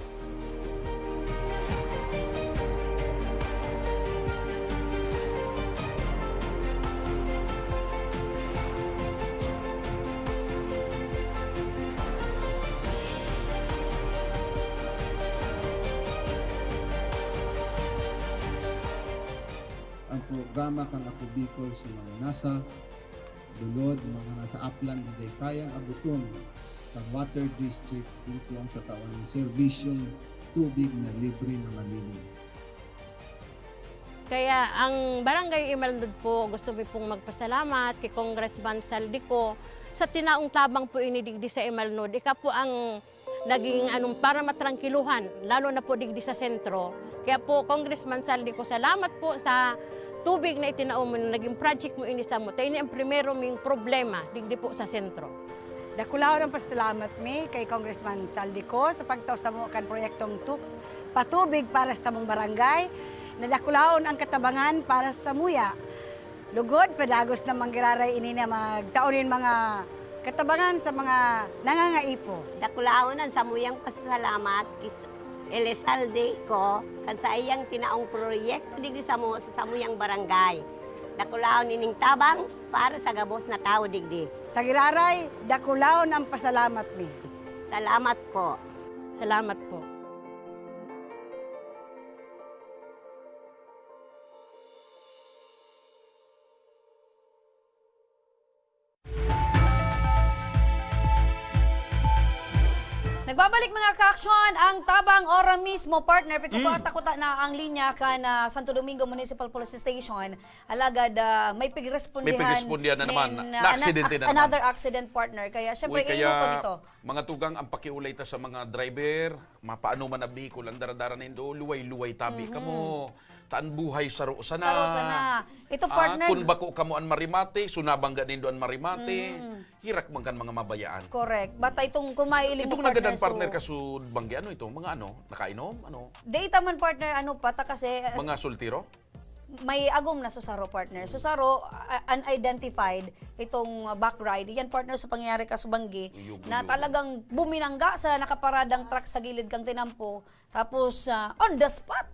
Ang programa kang Ako Bicol sa mga nasa Dulod, mga nasa upland na day kayang aguton sa water district dito ang tatawan ng serbisyong tubig na libre na malinis. Kaya ang Barangay Imalnod po, gusto mi pong magpasalamat kay Congressman Saldico sa tinaong tabang po inidigdi sa Imalnod. Ika po ang naging para matrangkiluhan, lalo na po digdi sa sentro. Kaya po, Congressman Saldico, salamat po sa tubig na itinao mo, naging project mo inisa mo. Tayo ang primero ming problema, digdi po sa sentro. Dakulaw ng pasalamat mi kay Congressman Saldico sa pagtaw sa mo kan proyektong patubig para sa mong barangay. Nadakulaon ang katabangan para sa muya. Lugod, padagos na manggiraray ini na magtaonin mga katabangan sa mga nangangaipo. Dakulaon ang samuyang pasalamat Elizalde ko kan sa iyang tinaong proyekto digdi sa samuyang barangay. Dakulaon nining tabang para sa gabos na tao digdi. Sa Giraray, dakulaon ang pasalamat mi. Salamat po. Salamat po. Nagbabalik mga ka-aksyon ang Tabang ora mismo partner pagkubata ko na ang linya kan Santo Domingo Municipal Police Station alagad may pigrespondihan na naman na aksidente na naman. Another accident partner kaya syempre Kaya dito. mga tugang ang pakiulay ta sa mga driver, mapaano man na bihikul ang daradara na indo, luway-luway tabi kamo. Taan buhay saro sana. Saro sana. Ito partner. Kung bako kamo an marimate, sunabang ganindo an marimate, hirak man kan mga mabayaan. Correct. Bata itong kumailing Itong nagadan partner kasud banggi ano ito, mga ano, nakainom, ano? Data man partner ano pata kasi Mga sultiro? may agom na Susaro partner. Susaro, unidentified itong back ride. Yan partner sa pangyayari kasubanggi na talagang buminangga sa nakaparadang truck sa gilid kang tinampo. Tapos on the spot,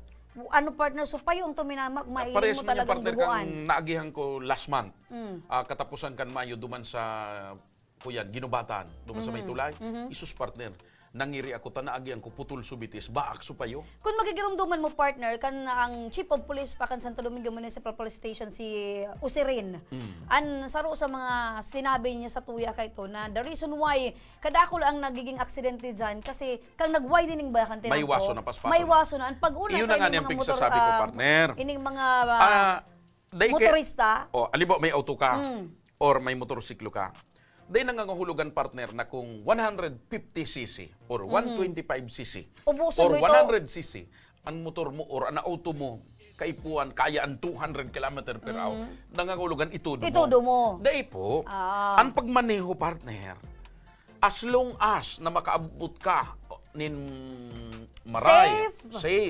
ano partner, so pa yung tuminamak, mailing mo talagang duguan. Kang naagihan ko last month. Katapusan kan Mayo duman sa kuyan, Ginubatan, duman sa Maytulay. Isus partner. Nangiri ako tanaagihan ko putol subitis, baak supayo. Kung magigirumduman mo partner, kan ang Chief of Police pa kan Santo Domingo Municipal Police Station si Usirin. An saro sa mga sinabi niya sa tuya kay to na the reason why kadako ang nagiging aksidente dyan kasi kang nag-widening ba kan tinampo. May waso na paspason. May waso na. Ang pag-una Iyon na nga niyang pigsasabi ko partner. Ining mga motorista. Alimbawa may auto ka or may motorsiklo ka. Dahil nangangahulugan partner na kung 150cc or 125cc or 100cc ang motor mo or ang auto mo kaipuan kaya ang 200 km per hour, nangangahulugan itudo mo. Dahil po, ang pagmaneho partner, as long as na makaabot ka nin maray,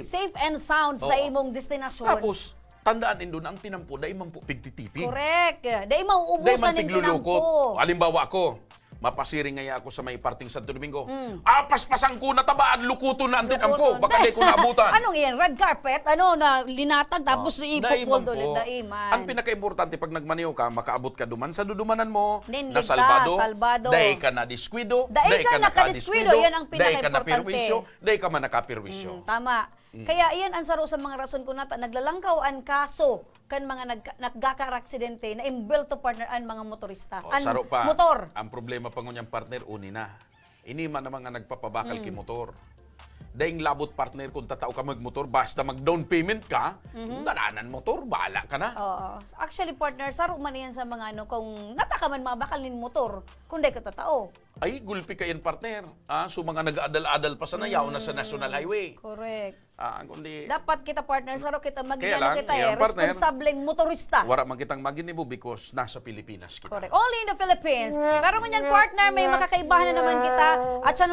safe and sound sa imong destinasyon. Tapos, tandaan din doon, ang tinampo, dahil man po pigtitipig. Correct. Dahil mauubusan ng tinampo. Halimbawa ako, mapasiring ngaya ako sa may parting Santo Domingo. Paspasan ko na tabaan, lukuto na ang tinampo. Baka di ko naabutan. Anong yan? Red carpet? Ano na linatag tapos ipupol doon. Daiman. Ang pinaka-importante pag nagmaneho ka, makaabot ka duman sa dudumanan mo, Ninlig na salbado. Dahil ka na diskwido. Dahil ka nakadiskuido. Yan ang pinaka-importante. Dahil ka man nakapirwisyo. Tama. Kaya iyan ang saro sa mga rason ko nata naglalangkaw ang kaso kan mga nagkaka-aksidente na imbelto partner ang mga motorista. Saro pa. Motor. Ang problema pa ngunyang partner, uni na. Ini man naman nga nagpapabakal ki motor. Dahil labot partner kung tatao ka magmotor, basta mag-down payment ka, dalanan motor, bahala ka na. Actually partner, saro man yan sa mga ano, kung nataka man mabakal nin motor, kung di ka tatao. Ay, gulpi ka yan partner. So mga nag-aadal-adal pa sa nayaw na sa National Highway. Correct. Kundi dapat kita partner, saro kita maging lang, kita partner, responsableng motorista. Wala man kitang maginibo because nasa Pilipinas kita. Correct. Only in the Philippines. Pero ngunyan partner, may makakaibahan na naman kita. At siya,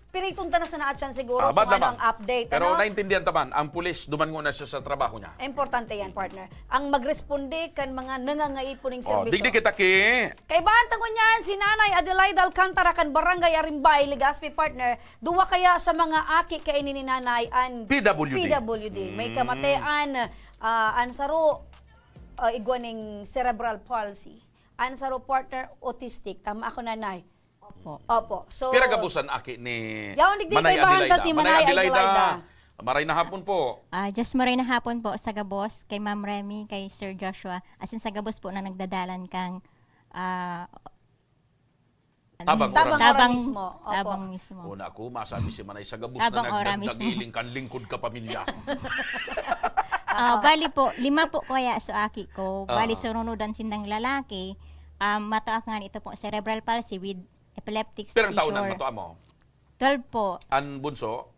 pinitunta na sa naat siya siguro kung ano ang update. Pero ano? naintindihan taman, ang pulis, duman na siya sa trabaho niya. Importante yan, partner. Ang magresponde kan mga nangangaipuning serbisyo. Digdi kita ki. Kay banta ko niyan, si Nanay Adelaida Alcantara kan Barangay Arimbay, Legazpi partner, duwa kaya sa mga aki kay ni Nanay an PWD. May kamatean, ansaro, igwaning cerebral palsy. Ansaro partner, autistic. Tama ako nanay. Opo. So, Pira gabusan aki ni Manay Adelaida. Si Manay Adelaida. Maray na hapon po. Just maray na hapon po sa Gabos, kay Ma'am Remy, kay Sir Joshua. As in sa Gabos po na nagdadalan kang Tabang mismo. Tabang mismo. Una ako, masabi si Manay sa Gabos Tabang na ora mismo. nagdagiling kan lingkod ka pamilya. Bali po, 5 po kaya sa aki ko. Bali sununudan sindang lalaki. Mataak nga ito po, cerebral palsy with epileptic seizure. Pero taon ang matuwa mo? 12 po. Ang bunso?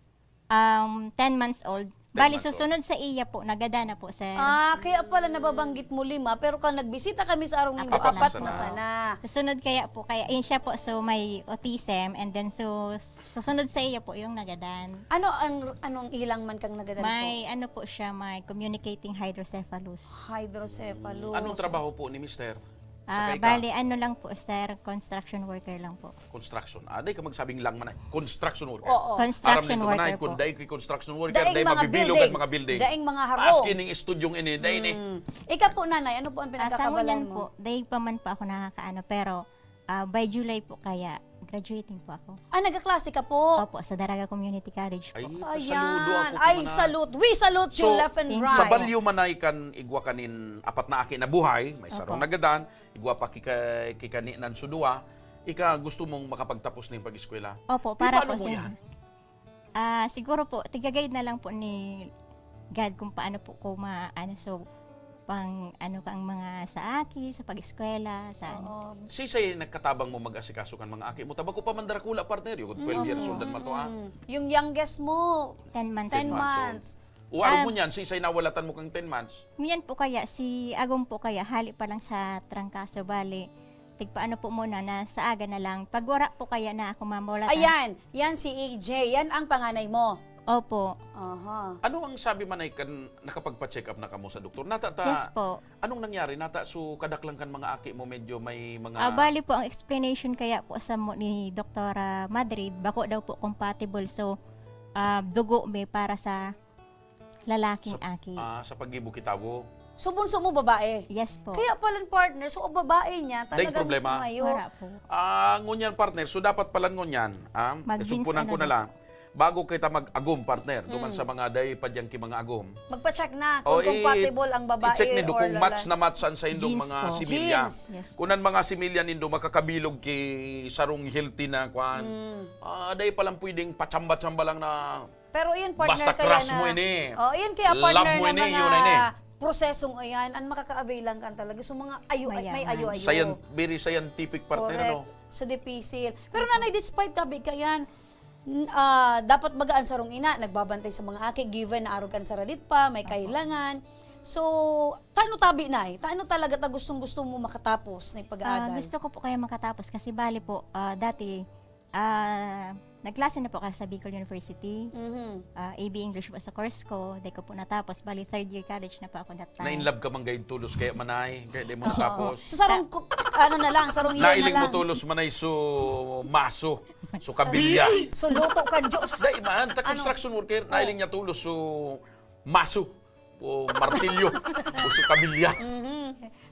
10 months old. Bali, susunod sa iya po, nagada na po sa... Kaya pala nababanggit mo 5, pero kung nagbisita kami sa Arong Linggo, 4 na sana. Susunod kaya po, kaya yun siya po, so may autism, and then so susunod sa iya po yung nagadan. Anong ilang man kang nagadan may, po? May communicating hydrocephalus. Hydrocephalus. Anong trabaho po ni Mister? Sakay ka? Bali, ano lang po, sir, construction worker lang po. Construction. Day ka magsabing lang manay. Construction worker. Oo. Construction Aram nito manay, worker kung po. day kay construction worker, Daing day mga mabibilog building. at mga building. Daing mga haro. Taas kining estudyong ini, day ni. Ikaw po, nanay, ano po ang Sa pinagkakabalan ngunyan mo? po, dahil pa man po ako nakakaano, pero by July po kaya graduating po ako. Nagkaklase ka po? Opo, sa Daraga Community College po. Ay, saludo ako. Ay, salute. We salute you left and right. Sa balyo manay kan igwa kanin apat na aki na buhay, may sarong nagadan, igwa pa kikani nan sudua, ika gusto mong makapagtapos ng pag-eskwela. Opo, para paano po mo sa... yan? Siguro po, tiga-guide na lang po ni God kung paano po ko so, pang ano kang mga sa aki, sa pag-eskwela, sa ano. Sisay nagkatabang mo mag-asikaso kan mga aki mo. Tabako pa man darakula partner, yung 12 years old man to Yung youngest mo, 10 months. 10 months. Uwaro mo niyan, sisay nawalatan mo kang 10 months. Ngayon po kaya, si Agong po kaya, hali pa lang sa trangkaso, bali, tigpaano po muna na sa aga na lang. Pag wala po kaya na ako mamulatan. Ayan, yan si AJ. Yan ang panganay mo. Opo. Aha. Ano ang sabi man ay kan nakapagpa-check up na kamo sa doktor? Yes po. Anong nangyari? Nata so kadaklang kan mga aki mo medyo may mga Bali po ang explanation kaya po sa ni Dr. Madrid, bako daw po compatible. So, dugo may para sa lalaking aki. sa pag-ibo kitawo. So, bunso mo babae? Yes po. Kaya pala partner, so ang babae niya Dahil talagang problema? tumayo. Wala po. Ngunyan partner, so dapat pala ngunyan, sumpunan ko na lang. Bago kita mag-agom partner, duman sa mga day padyang ki mga agom. Magpa-check na kung compatible ang babae i-check nindo or kung match lalaki. na matchan sa indong Jeans mga po. similya. Jeans. Yes. Kunan mga similya nindo makakabilog ki sarong healthy na kwan. Day palang pwedeng pachamba-chamba lang na Pero yun partner basta kaya crush na. mo ini. Yun kaya Love partner mo ng ini, mga yun ini. prosesong ayan, ang makaka-avail lang kan talaga. So mga may ayo-ayo. Very scientific partner Correct. ano. So difficile. Pero nanay, despite tabi kayan, dapat magaan sarong ina, nagbabantay sa mga aki, given na arugan sa radit pa, may kailangan. So, taano tabi na taano talaga ta gustong-gusto mo makatapos ng pag-aaral? Gusto ko po kaya makatapos kasi bali po, dati, nagklase na po ako sa Bicol University. AB English po sa course ko. Di ko po natapos. Bali, third year college na po ako that time. Na-inlove ka man gayon tulos kaya manay, kaya di mo natapos. So, sarong, sarong year na Nailing lang. mo tulos manay so maso, so kabilya. So, luto ka, Diyos. Dahil man, ta construction worker, nailing niya tulos so maso, o martilyo, o so kabilya.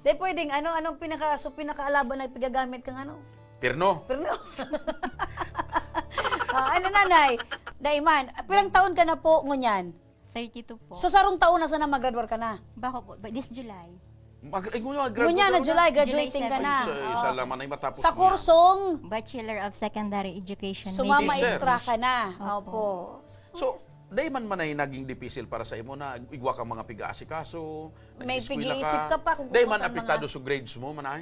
Dahil pwedeng, anong pinakaalaban na pigagamit kang ano? Perno. Pero no. Nanay, Daiman, pilang taon ka na po ngunyan? 32 po. So, sarong taon na sana mag-graduate ka na? Bako po, this July. Ngunyan na July, graduating ka na. Isa lang man ay matapos Sa niya. kursong Bachelor of Secondary Education. sumamaestra ka na. Opo. So, dahil man ay naging difficile para sa imo na igwa kang mga piga-asikaso, May nag-eskwela pig-iisip ka pa kung Dahil man kung saan apektado sa grades mo, manay?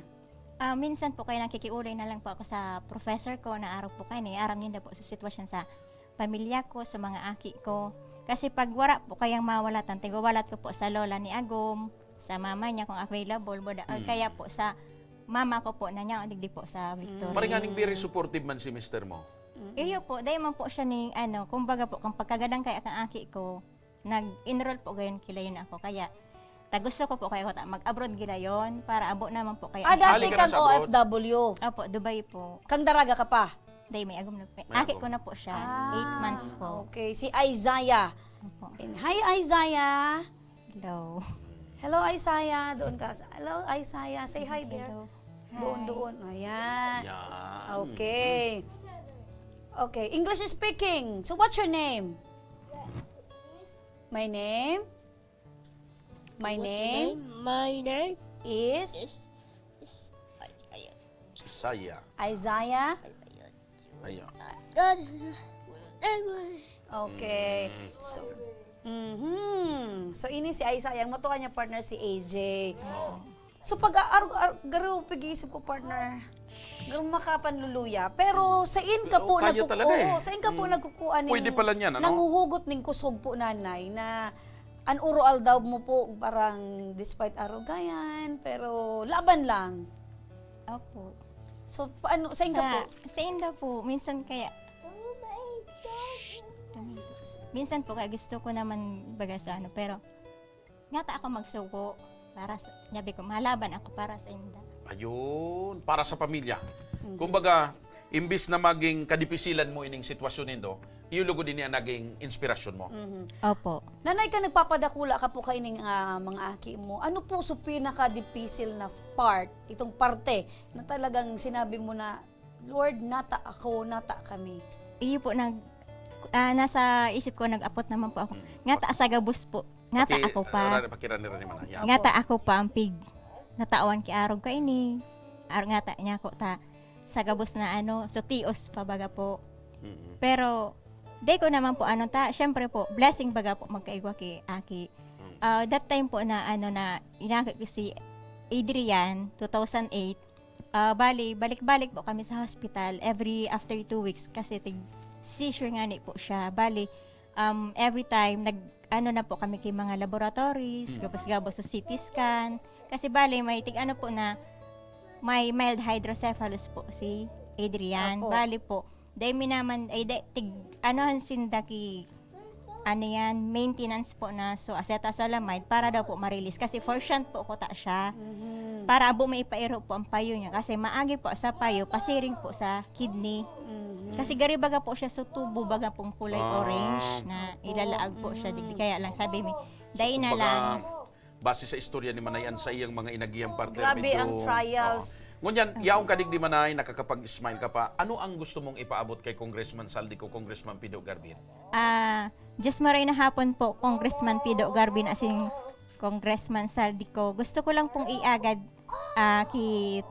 Minsan po kayo nakikiulay na lang po ako sa professor ko na araw po kayo. Aram yun na po sa sitwasyon sa pamilya ko, sa mga aki ko. Kasi pag wala po kayang mawalatan, tigawalat ko po sa lola ni Agom, sa mama niya kung available, or kaya po sa mama ko po na niya, digdi po sa Victoria. Maringaning very supportive man si mister mo. Iyo po, dahil man po siya ni, kumbaga po, kung pagkagadang kaya kang aki ko, nag-enroll po gayon kila yun ako. Kaya, gusto ko po kayo mag-abroad gila yon para abo naman po kayo. Dati ka kang na sa abroad? OFW. Opo, Dubai po. Kang daraga ka pa. Dahil may agom na po. May Aki agom. ko na po siya. 8 months po. Okay, si Isaiah. Opo. And hi, Isaiah. Hello. Hello, Isaiah. Doon ka. Hello, Isaiah. Say hi there. Hello. Doon. Ayan. Yan. Okay. Okay, English speaking. So what's your name? My name? My name My name is Saya. Isaiah. Ayan. Okay. So, So ini si Isaiah, ang matuwa niya partner si AJ. So pag garo pag-iisip ko partner, garo makapanluluya. Pero sa in ka po Kaya talaga eh. sa in ka po nagkukuan ning Pwede pala niyan, ano? nanguhugot ning kusog po nanay na an urual daw mo po parang despite arugayan pero laban lang. Opo. So paano sa in ka po? Sa inda po, minsan kaya, minsan po kaya gusto ko naman baga sa pero ngata ako magsuko para sa, nyabi ko, mahalaban ako para sa inda. Ayun, para sa pamilya. Kumbaga, imbis na maging kadipisilan mo ining sitwasyon nito, iulugo din niya naging inspirasyon mo. Opo. Nanay ka nagpapadakula ka po kaining mga aki mo. Ano po sa pinaka-dipisil na part, itong parte na talagang sinabi mo na, Lord, nata ako, nata kami. Iyo po, nasa isip ko, nag-apot naman po ako. Ngata sa gabus po. Ngata ako pa. Ngata ako pa ang pig. Natawan ki arog ka ini. Ngata niya ko ta sa gabus na so tios pa baga po. Pero day ko naman po syempre po blessing baga po magkaigwa ki aki. That time po na na inakit ko si Adrian 2008. Bali balik-balik po kami sa hospital every after 2 weeks kasi seizure nga ni po siya. Bali every time na po kami kay mga laboratories, gabos-gabos sa CT scan. Kasi bali may po na may mild hydrocephalus po si Adrian. Apo. Bali po, dahil minaman, sindaki, maintenance po na so acetazolamide para daw po ma-release. Kasi for shunt po ko ta siya. Para abo may ipairo po ang payo niya. Kasi maagi po sa payo, pasiring po sa kidney. Kasi gari baga po siya sa tubo, baga pong kulay orange na ilalaag po siya. Kaya lang sabi mi, dahil na lang. Base sa istorya ni Manayan sa iyang mga inagiyang partner. Grabe ang trials. Ngunyan, yaong kadig di Manay, nakakapag-smile ka pa. Ano ang gusto mong ipaabot kay Congressman Saldico, Congressman Pido Garbin? Just maray na hapon po, Congressman Pido Garbin asin Congressman Saldico. Gusto ko lang pong iagad ki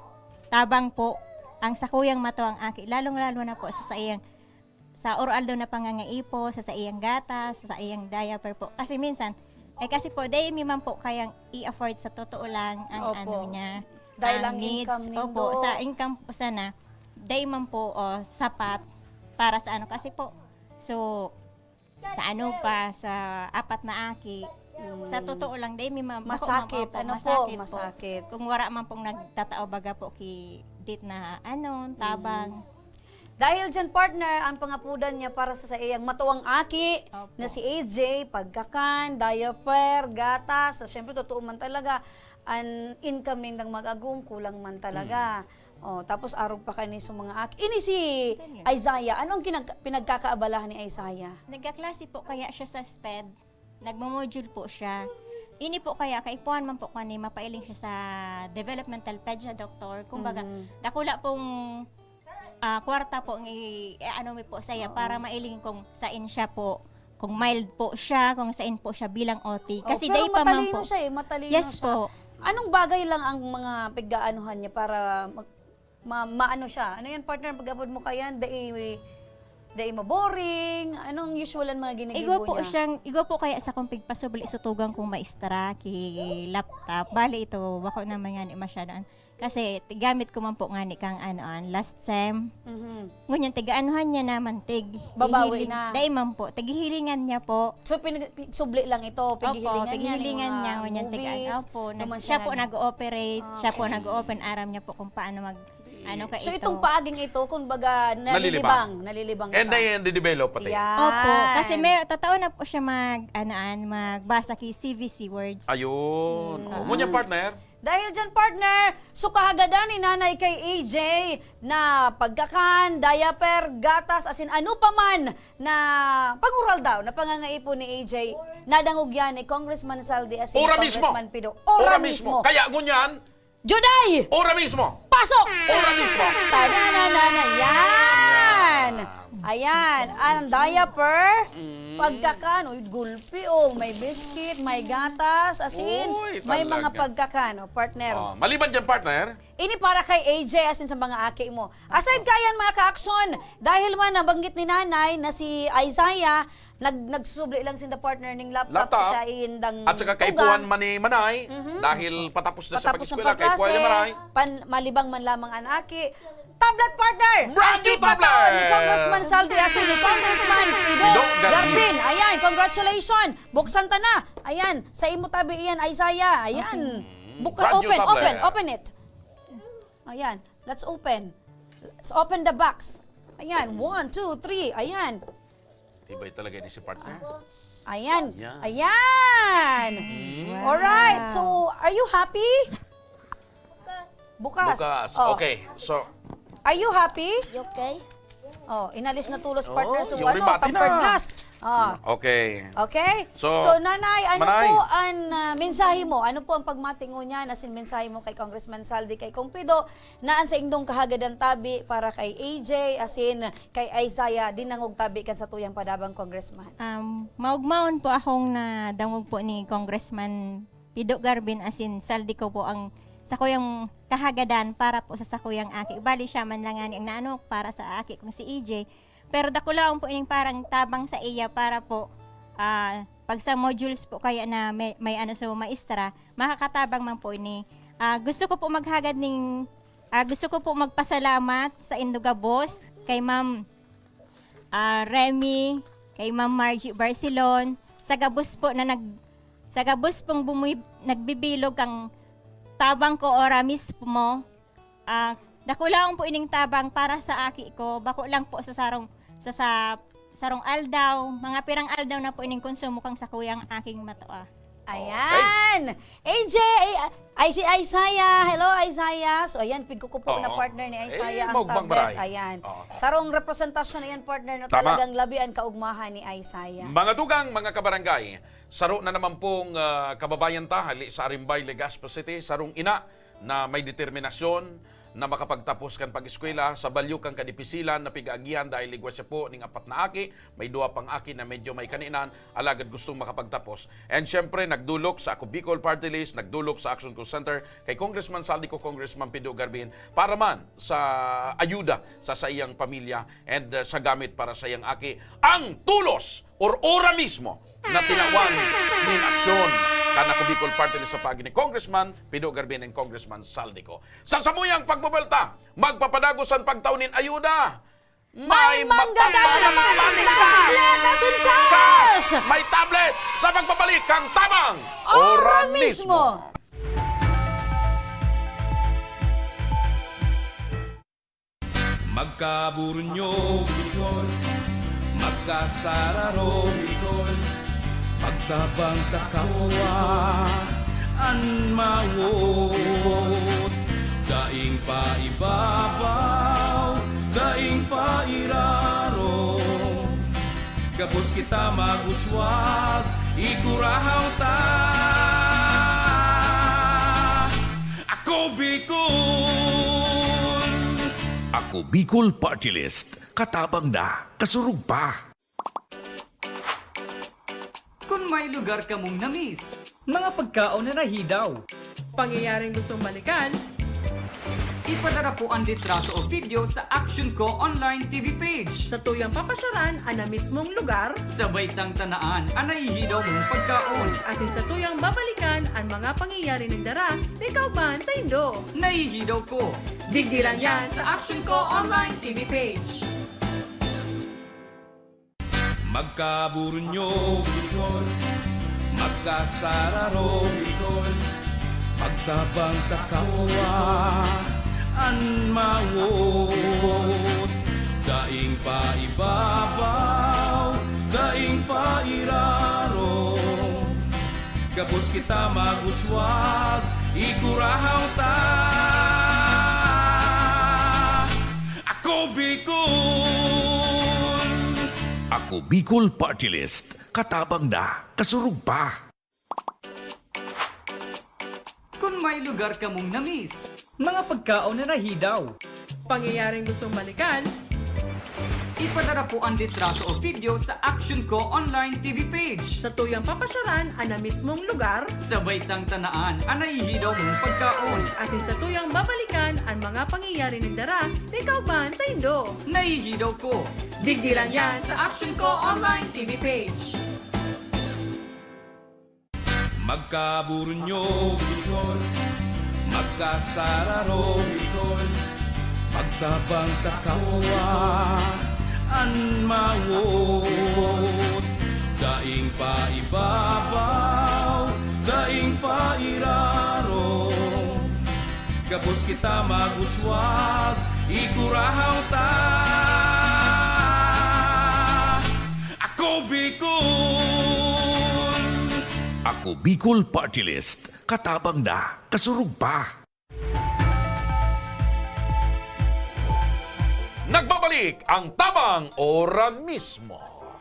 tabang po ang sakuyang mato ang aki. Lalong-lalo na po sa oral daw na pangangaipo, sa iyang gatas, sa iyang diaper po. Kasi minsan, kasi po, dahil man po kayang i-afford sa totoo lang ang niya. Dahil ang needs. income nindo. Opo, sa income po sana, dahil man po sapat para sa kasi po. So, sa sa apat na aki, sa totoo lang, dahil man Masakit, masakit. Kung wala man pong nagtatao baga po ki dit na tabang. Dahil dyan, partner, ang pangapudan niya para sa iyang matuwang aki na si AJ, pagkakan, diaper, gatas. Siyempre, totoo man talaga, ang income ng mag-agum, kulang man talaga. Tapos, arog pa kayo sa mga aki. Ini si Isaiah. Anong pinagkakaabalahan ni Isaiah? Nagkaklase po kaya siya sa SPED. Nagmamodule po siya. Ini po kaya, kaipuan man po kani, mapailing siya sa developmental pedia doctor. Kumbaga, dakula pong kwarta po mi po saya para mailing kung sain siya po, kung mild po siya, kung sain po siya bilang OT. Kasi day pa man po. Matalino Yes siya. po. Anong bagay lang ang mga pigaanuhan niya para maano siya? Ano yan, partner, pag-abot mo kayan, dai maboring? Anong usualan mga ginigibo niya? Igo po kaya sa kung pigpasobli isutugang kung maistra ki laptop. Bali ito, wako naman nga ni masyadaan. Kasi gamit ko man po nga ni kang last sem. Ngunyan, tigaanuhan niya naman, babawi na. Dahil man po, tigihilingan niya po. So, subli lang ito, pigihilingan niya. Ngunyan, siya po nag-ooperate, siya po nag-open aram niya po kung paano so, itong paaging ito, kumbaga, nalilibang siya. And then, develop pati. Yan. Opo, kasi totoo na po siya magbasa ki CVC words. Ayun. Ngunyan, partner. Dahil dyan, partner, so kahagadan ni nanay kay AJ na pagkakan, diaper, gatas, asin ano pa man na pangural daw, na pangangaipo ni AJ, nadangog yan ni Congressman Saldi asin Ora Congressman mismo. Pido. Ora mismo. Kaya ngunyan, Juday! ora mismo. Pasok! Ora mismo. Tadananana, yan! Ayan, ang diaper, pagkakan, gulpi, may biscuit, may gatas, asin, may mga pagkakan, partner. Maliban dyan, partner. Ini para kay AJ, asin sa mga aki mo. Aside kayan mga ka-aksyon, dahil man nabanggit ni nanay na si Isaiah, nagsusubli lang sin the partner ning laptop sa indang at saka kaipuan man ni Manay, dahil patapos na sa pag-eskwela, kaipuan ni Manay. Malibang man lamang ang aki. Tablet partner! Brand new tablet! Ni Congressman Saldi asin ni Congressman Pido Garbin. Ayan, congratulations! Buksan ta na. Ayan, sa imo tabi iyan, Isaiah. Ayan. Open it. Ayan, let's open. Let's open the box. Ayan, 1, 2, 3. Ayan. Tibay talaga ni si partner. Ayan. Ayan. Alright, so are you happy? Bukas. Bukas. Oh. Okay. So, Are you happy? Okay? Oh, inalis na tulos partner. So yung ano, rebate tempered na. glass. Ah. okay. Okay? So, Nanay, ano Manay. po ang mensahe mo? Ano po ang pagmatingo niya? Nasin mensahe mo kay Congressman Saldi, kay Kumpido, naan sa indong kahagadan tabi para kay AJ, asin kay Isaiah, dinangog tabi kan sa tuyang padabang Congressman. Maugmaon po akong nadangog po ni Congressman Pido Garbin asin Saldi ko po ang sakuyang kahagadan para po sa sakuyang aki. Bali siya man lang ang naanok para sa aki kung si EJ. Pero dakulaon po ining parang tabang sa iya para po pag sa modules po kaya na may ano sa maestra, makakatabang man po ini. Gusto ko po maghagad ning gusto ko po magpasalamat sa Induga Boss, kay Ma'am Remy, kay Ma'am Margie Barcelon, sa gabos po na sa gabos pong nagbibilog ang tabang ko ora mismo. Dakulaon po ining tabang para sa aki ko. Bako lang po sa sarong aldaw, mga pirang aldaw na po ining konsumo kang sa kuyang aking matoa. Ayan! AJ! Ay si Isaiah! Hello, Isaiah! So ayan, pigkukupo na partner ni Isaiah ang magbang tablet. baray. Ayan. Sarong representasyon na yan, partner, na Tama. talagang labian kaugmahan ni Isaiah. Mga tugang, mga kabarangay, saro na naman pong kababayan tahali sa Arimbay, Legazpo City, sarong ina na may determinasyon na makapagtapos kan pag-eskwela sa balyo kang kadipisilan na pig-agihan dahil ligwa siya po ning 4 na aki, may 2 pang aki na medyo may kaninan, alagad gustong makapagtapos. And syempre, nagdulok sa Ako Bicol Party List, nagdulok sa Action Call Center kay Congressman Saldi ko, Congressman Pido Garbin, para man sa ayuda sa iyang pamilya and sa gamit para sa iyang aki, ang tulos or ora mismo na tinawan nin aksyon kan Ako Bicol Party List sa pagi ni Congressman Pido Garbin and Congressman Saldi ko. Sa samuyang pagbabelta, magpapadagos ang pagtaunin ayuda. May manggagana naman ang tablet asin cash! May tablet sa pagbabalik kang tabang Ora mismo! Magkaburunyo, Bicol. Magkasararo, Bicol. Pagtabang sa kapwa, anmawot. Daing pa ibabaw, daing pa iraro. Gabos kita maguswag, igurahaw ta. Ako Bicol! Ako Bicol Party List. Katabang na, kasurug pa. Kung may lugar ka mong namiss, mga pagkaon na nahidaw, Pangyayaring gustong balikan, ipadara po ang litrato o video sa Action Ko Online TV page. sa tuyang papasyaran ang na mismong lugar, Sabay tang tanaan ang nahihidaw mong pagkaon. asin sa tuyang babalikan ang mga pangyayari ng dara na kauban sa Indo. Nahihidaw ko. Digdilan yan sa Action Ko Online TV page. Magkaburunyo, Bicol. Magkasararo, Bicol. Pagtabang sa kapwa, anmawot. Daing pa ibabaw, daing pa iraro. Gabos kita maguswag, igurahaw ta. Ako Bicol! Ako Bicol Party List. Katabang na, kasurug pa. Kung may lugar ka mong namiss, mga pagkaon na nahidaw, Pangyayaring gustong balikan, ipadara po ang litrato o video sa Action Ko Online TV page. sa tuyang papasyaran ang na mismong lugar, Sabay tang tanaan ang nahihidaw mong pagkaon. asin sa tuyang babalikan ang mga pangyayari ng dara na kauban sa Indo. Nahihidaw ko. Digdilan yan sa Action Ko Online TV page. Magkaburunyo, Bicol. Magkasararo, Bicol. Pagtabang sa kapwa, anmawot. Daing pa ibabaw, daing pa iraro. Gabos kita maguswag, igurahaw ta. Ako Bicol! Ako Bicol Party List. Katabang na, kasurug pa. nagbabalik ang Tabang Ora Mismo.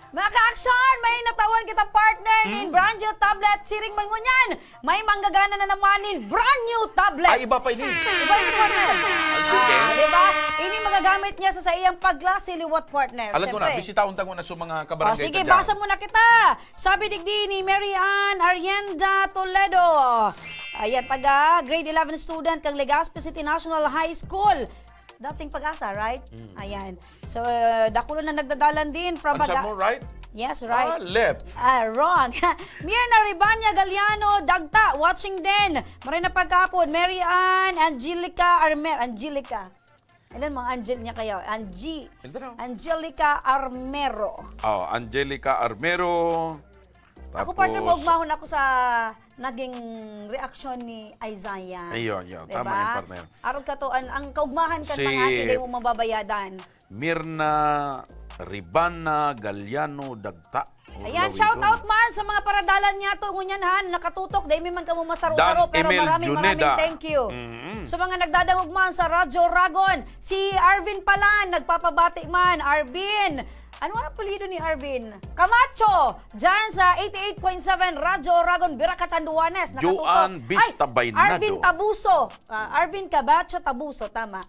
Mga ka-action, may natawan kita partner ni brand new tablet. Siring Mangunyan, may manggagana na naman ni brand new tablet. Ay, iba pa ini. Iba yung partner. sige. Diba? Ini magagamit niya sa iyang paglasiliwat partner. Alam ko na, Siyempre. bisitaon tayo na sa mga kabarangay. Sige, dyan. basa muna kita. Sabi digdi ni Mary Ann Arienda Toledo. Ayan, taga grade 11 student kang Legazpi City National High School. Dating Pag-asa, right? Ayan. So, dakulo na nagdadalan din from Ang mo, right? Yes, right. Left. Wrong. Mirna Ribanya Galiano, Dagta, watching din. Maray na pagkahapon. Mary Ann Angelica Armer. Angelica. Ilan mga Angel niya kayo? Angelica Armero. Oh, Angelica Armero. Ako partner mo, ugmahon ako sa naging reaksyon ni Isaiah. Ayun. Tama yung partner. Araw ka to, ang kaugmahan ka Si- pangati, di mo mababayadan. Mirna Ribana Galiano Dagta. Ayan, shout out man sa mga paradalan niya to, ngunyan han, nakatutok, dahil man ka mo masaro-saro, Dan pero Emil maraming Juneda. thank you. Sa mga nagdadangog man sa Radyo Ragon, si Arvin Palan, nagpapabati man, Arvin. Ano ang apelido ni Arvin? Camacho! Diyan sa 88.7 Radyo Ragon, Biraca, Chanduanes. Nakatutok. Joan Vista Baynado. Arvin Tabuso. Arvin Camacho Tabuso, tama.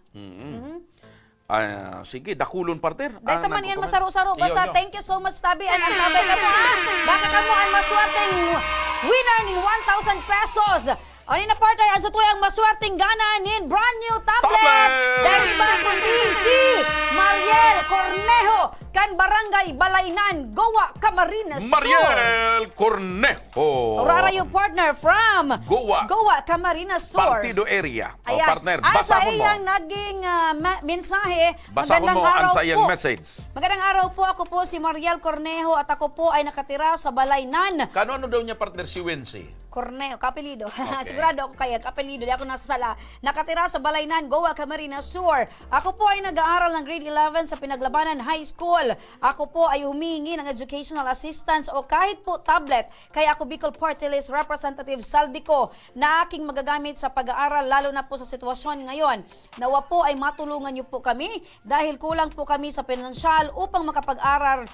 Sige, dakulon partner. Dahil taman yan masaro-saro. Iyo. Basta thank you so much, Tabi. Ang tabay ka mo, ha? Baka ka mo ang maswerteng winner ng 1,000 pesos. O na partner, ang sa tuyang maswerteng gana nin brand new tablet. Dahil iba kundi si Mariel Cornejo kan Barangay Balaynan, Goa, Camarines Sur. Mariel Cornejo. Urara yung partner from Goa. Camarines Sur. Partido area. O Ayan. partner, Ang sa basahon mo. iyang naging mensahe, Basahon mo ang sa iyang message. Magandang araw po, ako po si Mariel Cornejo at ako po ay nakatira sa Balaynan. Ano daw niya partner si Wency? Cornejo, kapelido. Sigurado ako kaya, kapelido. Di ako nasa sala. Nakatira sa Balaynan, Goa, Camarines Sur. Ako po ay nag-aaral ng grade 11 sa Pinaglabanan High School. Ako po ay humingi ng educational assistance o kahit po tablet. Kaya ako Bicol Party List Representative Saldico na aking magagamit sa pag-aaral lalo na po sa sitwasyon ngayon. Nawa po ay matulungan niyo po kami dahil kulang po kami sa pinansyal upang makapag-aral.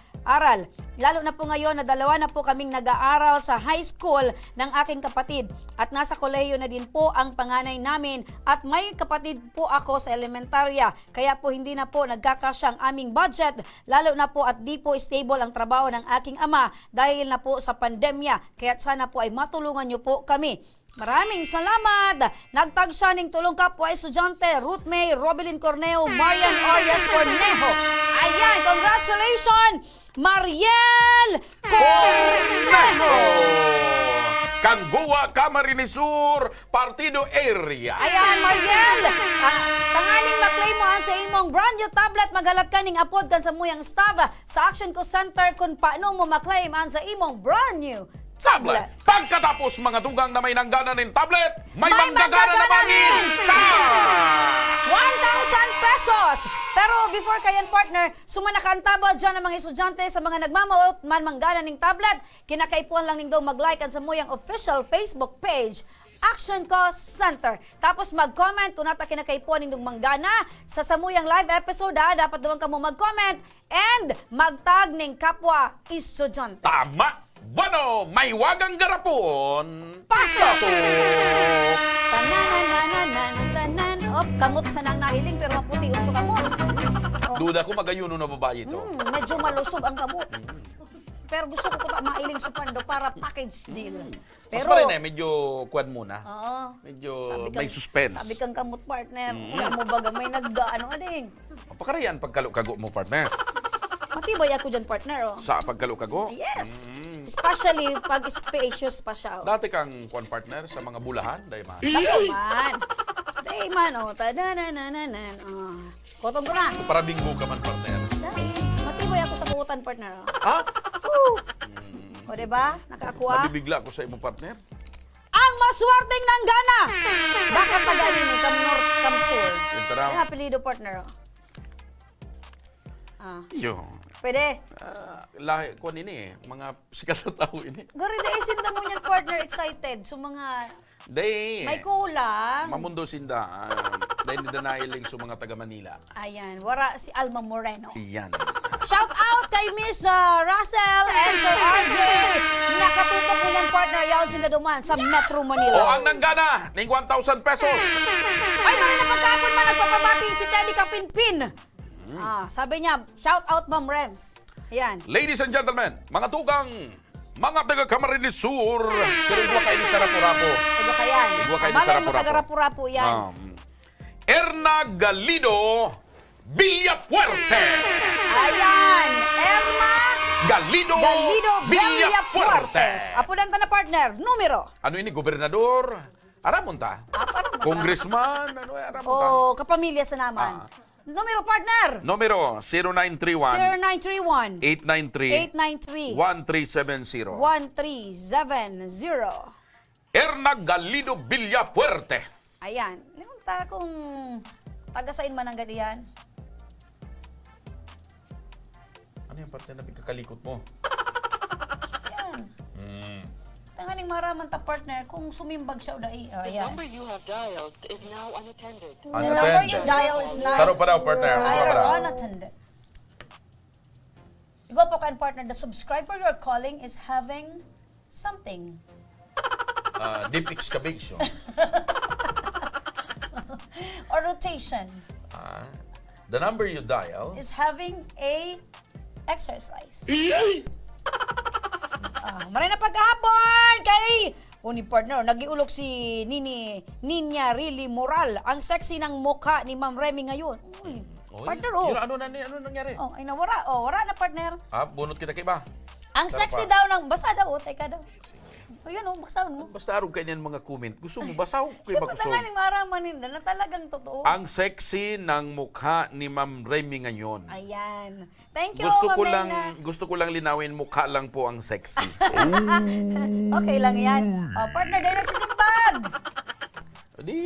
Lalo na po ngayon na dalawa na po kaming nag-aaral sa high school ng aking kapatid at nasa kolehiyo na din po ang panganay namin at may kapatid po ako sa elementarya kaya po hindi na po nagkakasya ang aming budget lalo na po at di po stable ang trabaho ng aking ama dahil na po sa pandemya kaya sana po ay matulungan niyo po kami. Maraming salamat! Nagtag siya ng tulong kapwa estudyante Ruth May, Robelin Corneo, Marian Orias Cornejo. Ayan, congratulations! Mariel Cornejo! Kangguwa, Camarines Sur, Partido Area. Ayan, Mariel! Tanganing maklaim mo ang sa imong brand new tablet, magalat ka ning apod kan sa muyang staff sa Action Co Center kung paano mo maklaim ang sa imong brand new tablet. Pagkatapos mga dugang na may nanggana ng tablet, may manggagana naman ng 1,000 pesos! Pero before kayan partner, sumanakantaba dyan ang mga estudyante sa mga nagmamaot man manggana ng tablet, kinakaipuan lang ning daw mag-like sa muyang official Facebook page, Action Co Center. Tapos mag-comment kung nata kinakaipuan ning manggana sa samuyang live episode dapat naman ka mo mag-comment and mag-tag ning kapwa estudyante. Tama! Bueno, may wagang garapon. Pasok! Tanan. Op, kamot sa nang nahiling pero maputi uso kamot. Duda ko magayuno na babae ito. Medyo malusog ang kamot. Pero gusto ko mailing sa pando para package deal. Mas Pero pa rin medyo kuwan muna. Oo. Medyo Sabi may suspense. Sabi kang kamot partner. Wala mo baga may nag-ano ading. Pakarayan pagkalukago mo partner. Matibay ako dyan partner oh. Sa pagkalukago? Yes. Especially pag spacious pa siya. Oh. Dati kang kuwan partner sa mga bulahan, dahil man. Tako man. Day man oh. Tadanananan. Oh. Kotong ko na. Para bingo ka man partner. Matibay ako sa kuutan partner oh. Ha? O diba? Nakakuha. Nabibigla ko sa imong partner. Ang maswerteng nanggana! Bakit tagaan ni Cam North, Cam Sur? Yung taraw. Yung apelido partner oh. Yo. Pwede. Lahi ko ini mga sikat na tao ini. Gari da isinda mo niyan, partner, excited. So mga Day. may kulang. Mamundo sinda. Dahil nailing sa mga taga Manila. Ayan, wara si Alma Moreno. Iyan. Shout out kay Miss Russell and Sir RJ. Nakatutok mo ng partner yaon sinda duman sa Metro Manila. O ang nanggana, ning 1,000 pesos. Ay, maray na pagkapon man nagpapabati si Teddy Kapinpin. Sabi niya, shout out Ma'am Rems. Ayan. Ladies and gentlemen, mga tugang, mga taga Camarines Sur, pero igwa kayo ni Sarapurapo. Iba ka yan. Igwa kayo ni Malay mo Sarapurapo. taga-Rapurapo yan. Erna Galido Villapuerte. Ayan. Erma Galido Villapuerte. Apunan ta na partner. Numero. Ano ini, gobernador? Aramon ta? Congressman? Ano aramon ta? O kapamilya sa naman. Numero partner. Numero 0931 0931 893 893 1370. 1370. Erna Galido Villapuerte. Ayan. Limang ta kung taga-sain man ang gadiyan. Ano yung parte na pagkakalikot mo? Ayan. Tanganing maraman ta partner kung sumimbag siya o dai. Ayan. number you have dialed is now unattended. The number you dial is not Saro pa daw, partner. is Saro pa either daw. unattended. Igo po kan partner, the subscriber you're calling is having something. Deep excavation. Or rotation The number you dial. is having a exercise. Maray na pagkahapon kay ni partner, nagiulok si Ninya Really Moral. Ang sexy ng mukha ni Ma'am Remy ngayon. Uy, partner, Yun, ano nangyari? Ay nawara. Wara na partner. Bunot kita kay ba? Ang sexy daw ng, basa daw, teka daw. O yan basahan mo. Basta arog kayo mga comment. Gusto mo basaw? Kay Siya ba gusto? patanganing maraman nila na talagang totoo. Ang sexy ng mukha ni Ma'am Remy ngayon. Ayan. Thank you, Gusto ko Ma'am lang Reyna. gusto ko lang linawin, mukha lang po ang sexy. Okay lang yan. Partner, dahil nagsisimbag. Di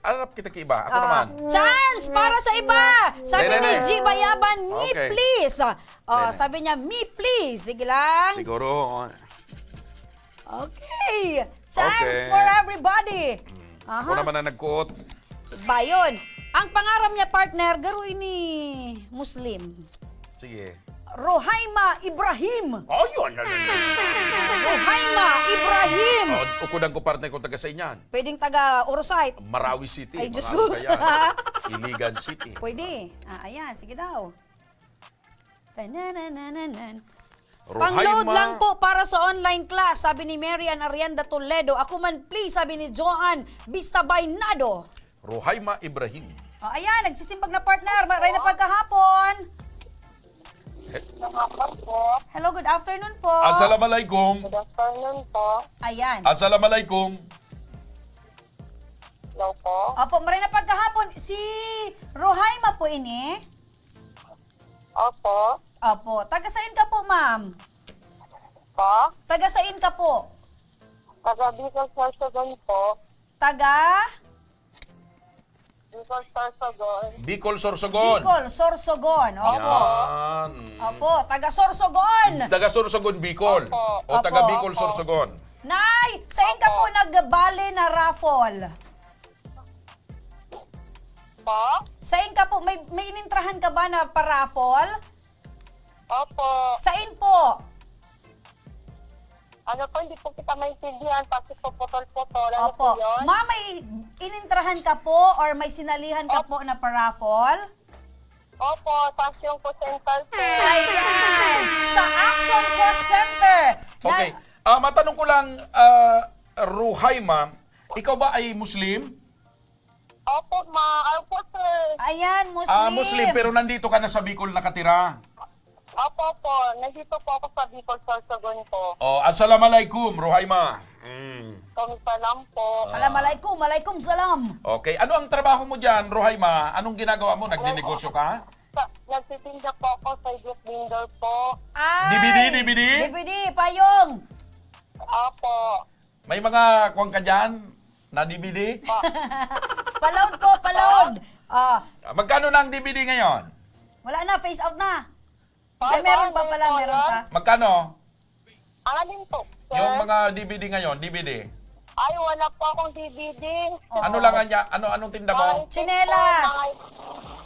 arap kita kay iba. Ako naman. Chance para sa iba. Sabi Dene, ni dene. G Bayaban, me Okay. please. Dene. Sabi niya, me please. Sige lang. Siguro. Okay. Chance Okay. for everybody. Ako naman na nagkuot. Bayon. Ang pangarap niya, partner, garuin ni Muslim. Sige. Rohaima Ibrahim. Oh, yun. Rohaima Ibrahim. Ukudang ko partner ko taga sa inyan. Pwedeng taga Orosite. Marawi City. Ay, Diyos Marawi ko. kaya. Iligan City. Pwede. Ayan, sige daw. Tananananan. Rohaima. Pang-load lang po para sa online class, sabi ni Marian Arianda Toledo. Ako man please, sabi ni Joan Vistabainado. Rohaima Ibrahim. Ayan, nagsisimbag na partner. Maray na pagkahapon. Hello, good afternoon po. Assalamualaikum. Good afternoon po. Ayan. Assalamualaikum. Hello po. Opo, maray na pagkahapon. Si Rohaima po ini. Opo. Opo. Taga-sain ka po, ma'am? Po. Taga-sain ka po? Taga Bicol Sorsogon po. Taga? Bicol Sorsogon. Bicol Sorsogon. Bicol, Sorsogon. Opo. Yan. Opo, taga Sorsogon. Taga Sorsogon, Bicol. O taga Opo, Bicol, opo. Sorsogon. Nay, sain ka po nagbale na raffle? Po. Sain ka po, may inintrahan ka ba na pa-raffle? Opo. Sain po? Ano po, hindi po kita maintindihan kasi po putol-putol. Ano Opo. po yun? Ma, may inintrahan ka po or may sinalihan ka po na pa-raffle? Opo, Passion po Central po. Ayan! Sa Action Cost Center. Okay. Matanong ko lang, Rohaima, ikaw ba ay Muslim? Opo, Opo, sir. Ayan, Muslim. Muslim, pero nandito ka na sa Bicol nakatira. Opo, po. Nandito po ako sa Bicol Sorsogon po. Assalamualaikum, Rohaima. Salam po. Assalamualaikum, alaikum salam. Okay, ano ang trabaho mo dyan, Rohaima? Anong ginagawa mo? Nagdinegosyo ka? Nagtitinda po ako sa youth vendor po. Ay, DVD, payong. Opo. May mga kuwang ka dyan na DVD? Paload po, paload. Magkano na ang DVD ngayon? Wala na, face out na. Ay, meron pa pala, meron pa. Magkano? Alin po, sir? Yung mga DVD ngayon, DVD. Ay, wala po akong DVD. Ano lang niya? Anong tinda mo? Tsinelas.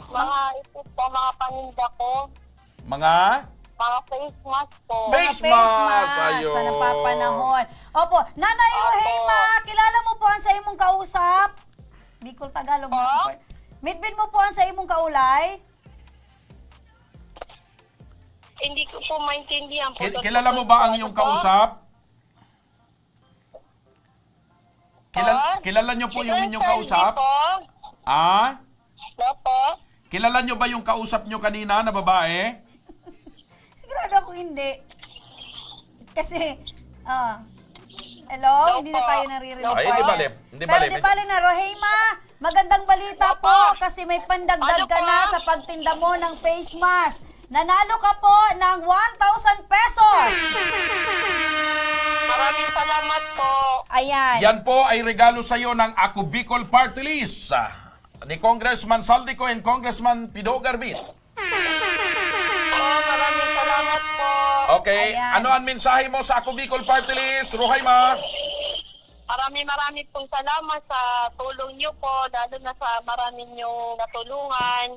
Mga ito po, mga paninda ko. Mga? Mga face mask po. Face Face mask. mask Ayun. sa napapanahon. Opo, Nanay Rohema, kilala mo po ang sa imong kausap? Bicol Tagalog. Mitbin mo po ang sa imong kaulay? Hindi ko po maintindihan po. Kilala mo ba ang iyong kausap? Kilala nyo po yung inyong kausap? Ah? Hello po? Kilala nyo ba yung kausap nyo kanina na babae? Sigurado ako hindi. Kasi, hello? Hindi na tayo naririnig. Ay, hindi bale. Hindi Pero bale. di bale na, Rohema, magandang balita po kasi may pandagdag ka na sa pagtinda mo ng face mask. Nanalo ka po ng 1,000 pesos. Maraming salamat po. Ayan. Yan po ay regalo sa iyo ng Ako Bicol Party List ni Congressman Saldico and Congressman Pido Garbin. Maraming salamat po. Okay, Ayan. ano ang mensahe mo sa Ako Bicol Party List, Rohema? Maraming pong salamat sa tulong niyo po, lalo na sa maraming niyong natulungan.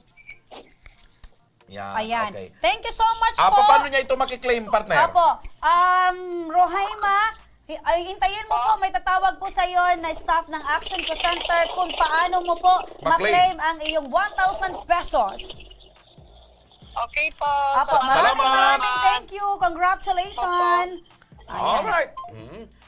Yan, Ayan. okay. Thank you so much po. Paano niya ito makiklaim, partner? Apo, Rohema, ay hintayin mo po, may tatawag po sa iyo na staff ng Action Co Center kung paano mo po Ma-claim. ma-claim ang iyong 1,000 pesos. Okay po. Apo, Salamat. maraming thank you. Congratulations. Alright.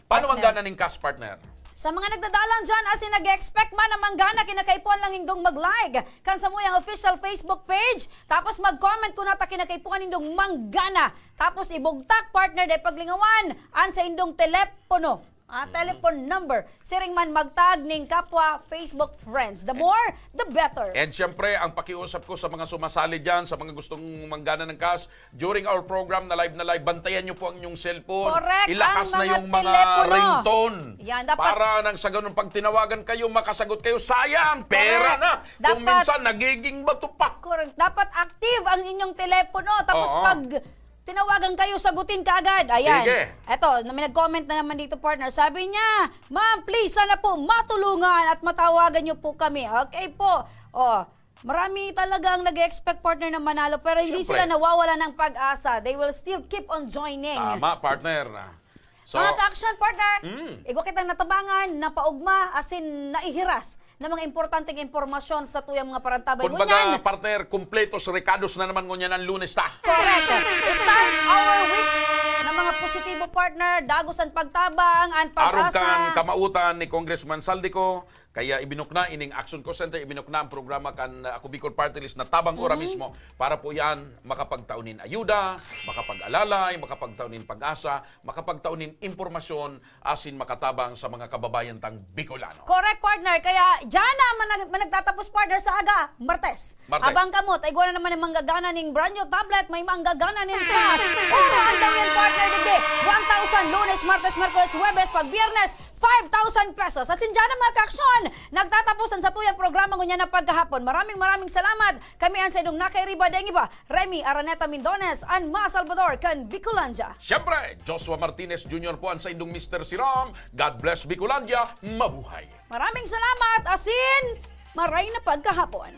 Paano manggana ng cash, partner? Sa mga nagdadalang dyan, as in nag-expect man na manggana, kinakaipuan lang hindong mag-like kan sa muyang official Facebook page. Tapos mag-comment kung nata kinakaipuan hindong manggana. Tapos ibugtak partner de paglingawan an sa hindong telepono. Telephone number. Siring man magtag ning kapwa Facebook friends. The more, the better. And syempre, ang pakiusap ko sa mga sumasali dyan, sa mga gustong manggana ng cash, during our program na live, bantayan nyo po ang inyong cellphone. Correct, Ilakas ang na mga yung mga telepono. ringtone. Yan, dapat- Para nang sa ganun pag tinawagan kayo, makasagot kayo, sayang, pera Correct. na. Kung Dapat- minsan, nagiging bato pa. Correct. Dapat active ang inyong telepono. Tapos Oo. pag tinawagan kayo, sagutin ka agad. Ayan. Sige. Eto, may nag-comment na naman dito, partner. Sabi niya, ma'am, please, sana po matulungan at matawagan niyo po kami. Okay po. Marami talagang nag-expect, partner, na manalo. Pero hindi Siyempre. sila nawawala ng pag-asa. They will still keep on joining. Tama, partner. So, Mga ka-action, partner, igwa kitang natabangan, napaugma, asin naihiras ng mga importanteng impormasyon sa tuyang mga parantabay. kung baga, partner, kumpletos, recados na naman ngunyan ang Lunes ta. Correct. Start our week ng mga positibo, partner, dagosan pagtabang, ang Aron pag-asa. kan kamautan ni Congressman Saldico, kaya ibinukna ining Action Co Center, ibinukna ang programa kan Ako Bicol Party List na tabang ora mismo para po yan makapagtaunin ayuda, makapag-alalay, makapagtaunin pag-asa, makapagtaunin impormasyon, asin makatabang sa mga kababayan tang Bicolano. Correct, partner. Kaya dyan na nagtatapos, partner, sa aga, Martes. Martes. Abang kamot, ay gwana naman ang manggagana ng brand new tablet, may manggagana ng cash. Ang daw yan, partner, digdi. 1,000 Lunes, Martes, Merkules, Huwebes, pag Biyernes, 5,000 pesos. Asin dyan na mga ka-aksyon, nagtatapusan sa tuyang programa ngunya na pagkahapon. Maraming salamat. Kami ang sa idong nakairiba dengi ba, Remy Araneta Mindones, and Ma Salvador, kan Bicolandia. Siyempre, Joshua Martinez Jr. po ang sa indong Mr. Siram. God bless Bicolandia. Mabuhay. Maraming salamat, asin, maray na pagkahapon.